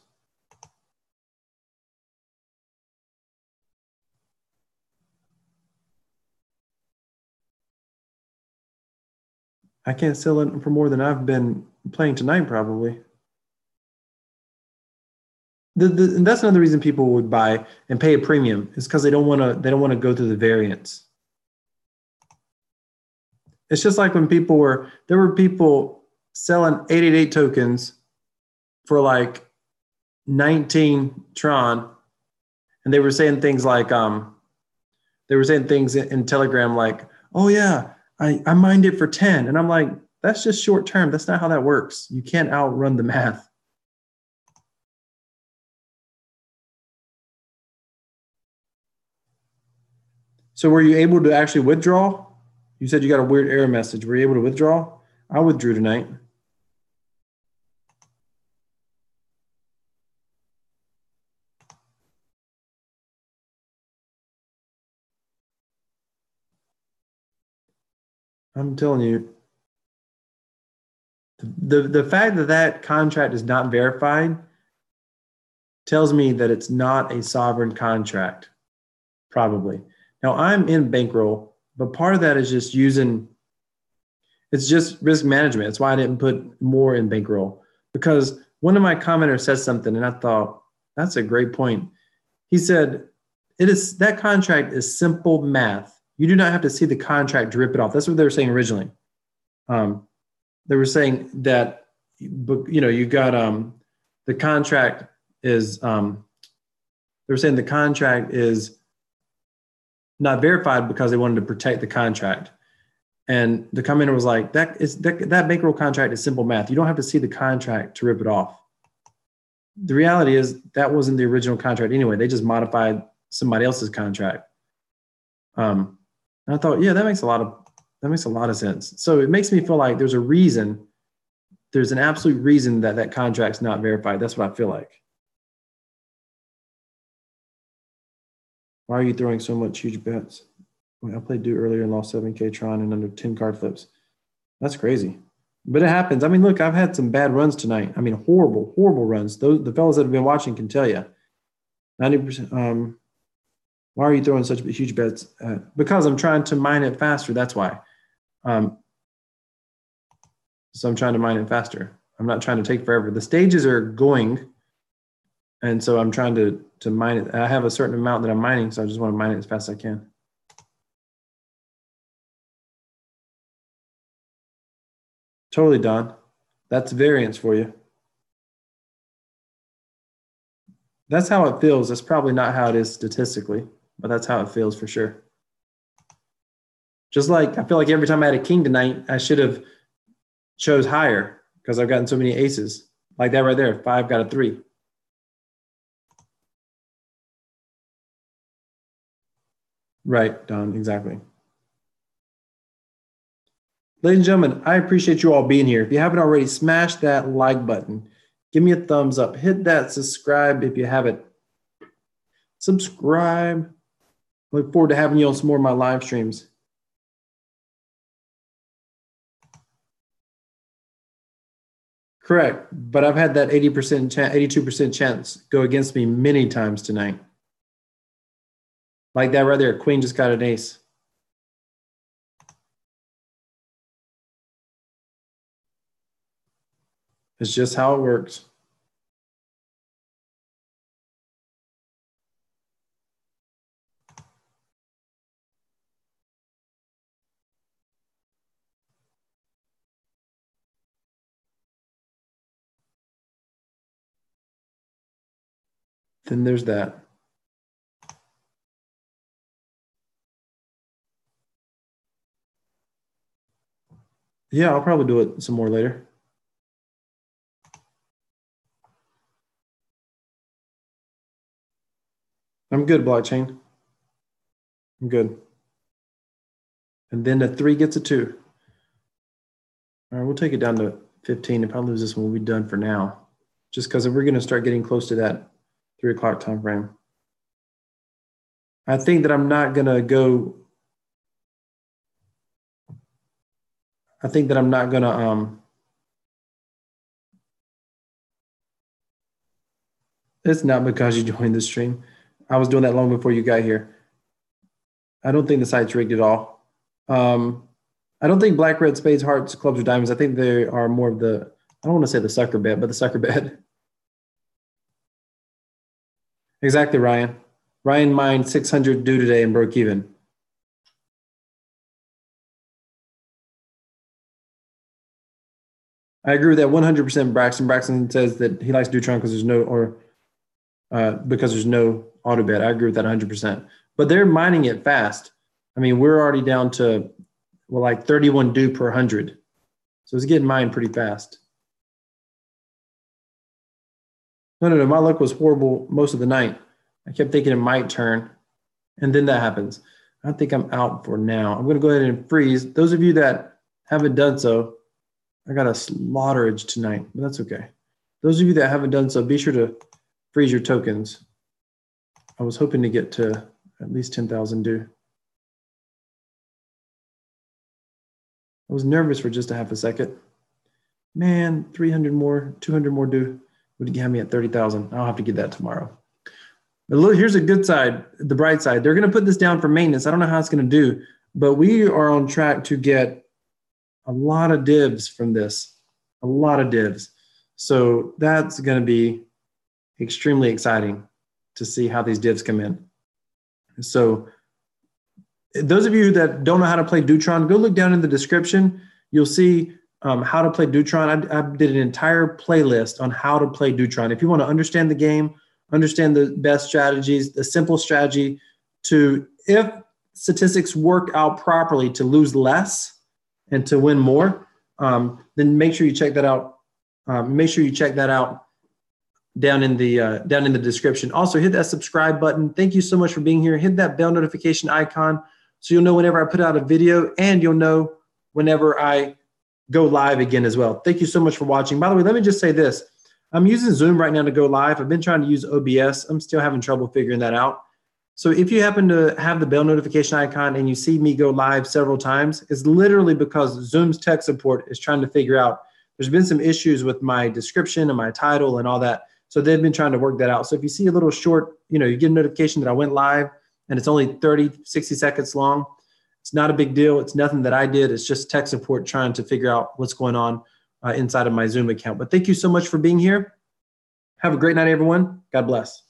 I can't sell it for more than I've been playing tonight, probably. And that's another reason people would buy and pay a premium is because they don't want to. They don't want to go through the variants. It's just like when there were people selling 888 tokens for like 19 Tron, and they were saying things like they were saying things in Telegram like, oh yeah, I mined it for 10. And I'm like, that's just short term. That's not how that works. You can't outrun the math. So were you able to actually withdraw? You said you got a weird error message. Were you able to withdraw? I withdrew tonight. I'm telling you, the fact that that contract is not verified tells me that it's not a sovereign contract, probably. Now I'm in bankroll, but part of that is just it's just risk management. That's why I didn't put more in bankroll, because one of my commenters said something and I thought, that's a great point. He said, that contract is simple math. You do not have to see the contract to rip it off. That's what they were saying originally. They were saying that, you got the contract is they were saying the contract is not verified because they wanted to protect the contract. And the commenter was like, that bankroll contract is simple math. You don't have to see the contract to rip it off. The reality is that wasn't the original contract anyway. They just modified somebody else's contract. And I thought, yeah, that makes a lot of sense. So it makes me feel like there's an absolute reason that that contract's not verified. That's what I feel like. Why are you throwing so much huge bets? I played Doot earlier and lost 7K Tron and under 10 card flips. That's crazy. But it happens. I mean, look, I've had some bad runs tonight. I mean, horrible, horrible runs. The fellas that have been watching can tell you. 90%. Why are you throwing such huge bets? Because I'm trying to mine it faster. That's why. So I'm trying to mine it faster. I'm not trying to take forever. The stages are going, and so I'm trying to mine it. I have a certain amount that I'm mining, so I just want to mine it as fast as I can. Totally, Don. That's variance for you. That's how it feels. That's probably not how it is statistically, but that's how it feels for sure. Just like I feel like every time I had a king tonight, I should have chose higher because I've gotten so many aces. Like that right there, 5 got a 3. Right, Don, exactly. Ladies and gentlemen, I appreciate you all being here. If you haven't already, smash that like button. Give me a thumbs up. Hit that subscribe if you haven't. Subscribe. Look forward to having you on some more of my live streams. Correct, but I've had that 80%, 82% chance go against me many times tonight. Like that right there, queen just got an ace. It's just how it works. Then there's that. Yeah, I'll probably do it some more later. I'm good, blockchain. I'm good. And then the 3 gets a 2. All right, we'll take it down to 15. If I lose this one, we'll be done for now. Just because we're going to start getting close to that 3 o'clock time frame. I think that I'm not going to go. I think that I'm not gonna, it's not because you joined the stream. I was doing that long before you got here. I don't think the site's rigged at all. I don't think black, red, spades, hearts, clubs, or diamonds. I think they are more of the, I don't want to say the sucker bet, but the sucker bet. Exactly, Ryan. Ryan mined 600 due today and broke even. I agree with that 100%, Braxton. Braxton says that he likes Dootron because there's no auto bet. I agree with that 100%. But they're mining it fast. I mean, we're already down to, well, like 31 due per 100. So it's getting mined pretty fast. No, my luck was horrible most of the night. I kept thinking it might turn, and then that happens. I think I'm out for now. I'm going to go ahead and freeze. Those of you that haven't done so, I got a slaughterage tonight, but that's okay. Those of you that haven't done so, be sure to freeze your tokens. I was hoping to get to at least 10,000 due. I was nervous for just a half a second. Man, 300 more, 200 more due would have me at 30,000. I'll have to get that tomorrow. But look, here's a good side, the bright side. They're going to put this down for maintenance. I don't know how it's going to do, but we are on track to get a lot of divs from this, a lot of divs. So that's going to be extremely exciting to see how these divs come in. So those of you that don't know how to play Dootron, go look down in the description. You'll see how to play Dootron. I did an entire playlist on how to play Dootron. If you want to understand the game, understand the best strategies, the simple strategy to, if statistics work out properly, to lose less and to win more, then make sure you check that out. Make sure you check that out down in the description. Also, hit that subscribe button. Thank you so much for being here. Hit that bell notification icon so you'll know whenever I put out a video, and you'll know whenever I go live again as well. Thank you so much for watching. By the way, let me just say this. I'm using Zoom right now to go live. I've been trying to use OBS. I'm still having trouble figuring that out. So if you happen to have the bell notification icon and you see me go live several times, it's literally because Zoom's tech support is trying to figure out. There's been some issues with my description and my title and all that. So they've been trying to work that out. So if you see a little short, you get a notification that I went live and it's only 30, 60 seconds long, it's not a big deal. It's nothing that I did. It's just tech support trying to figure out what's going on inside of my Zoom account. But thank you so much for being here. Have a great night, everyone. God bless.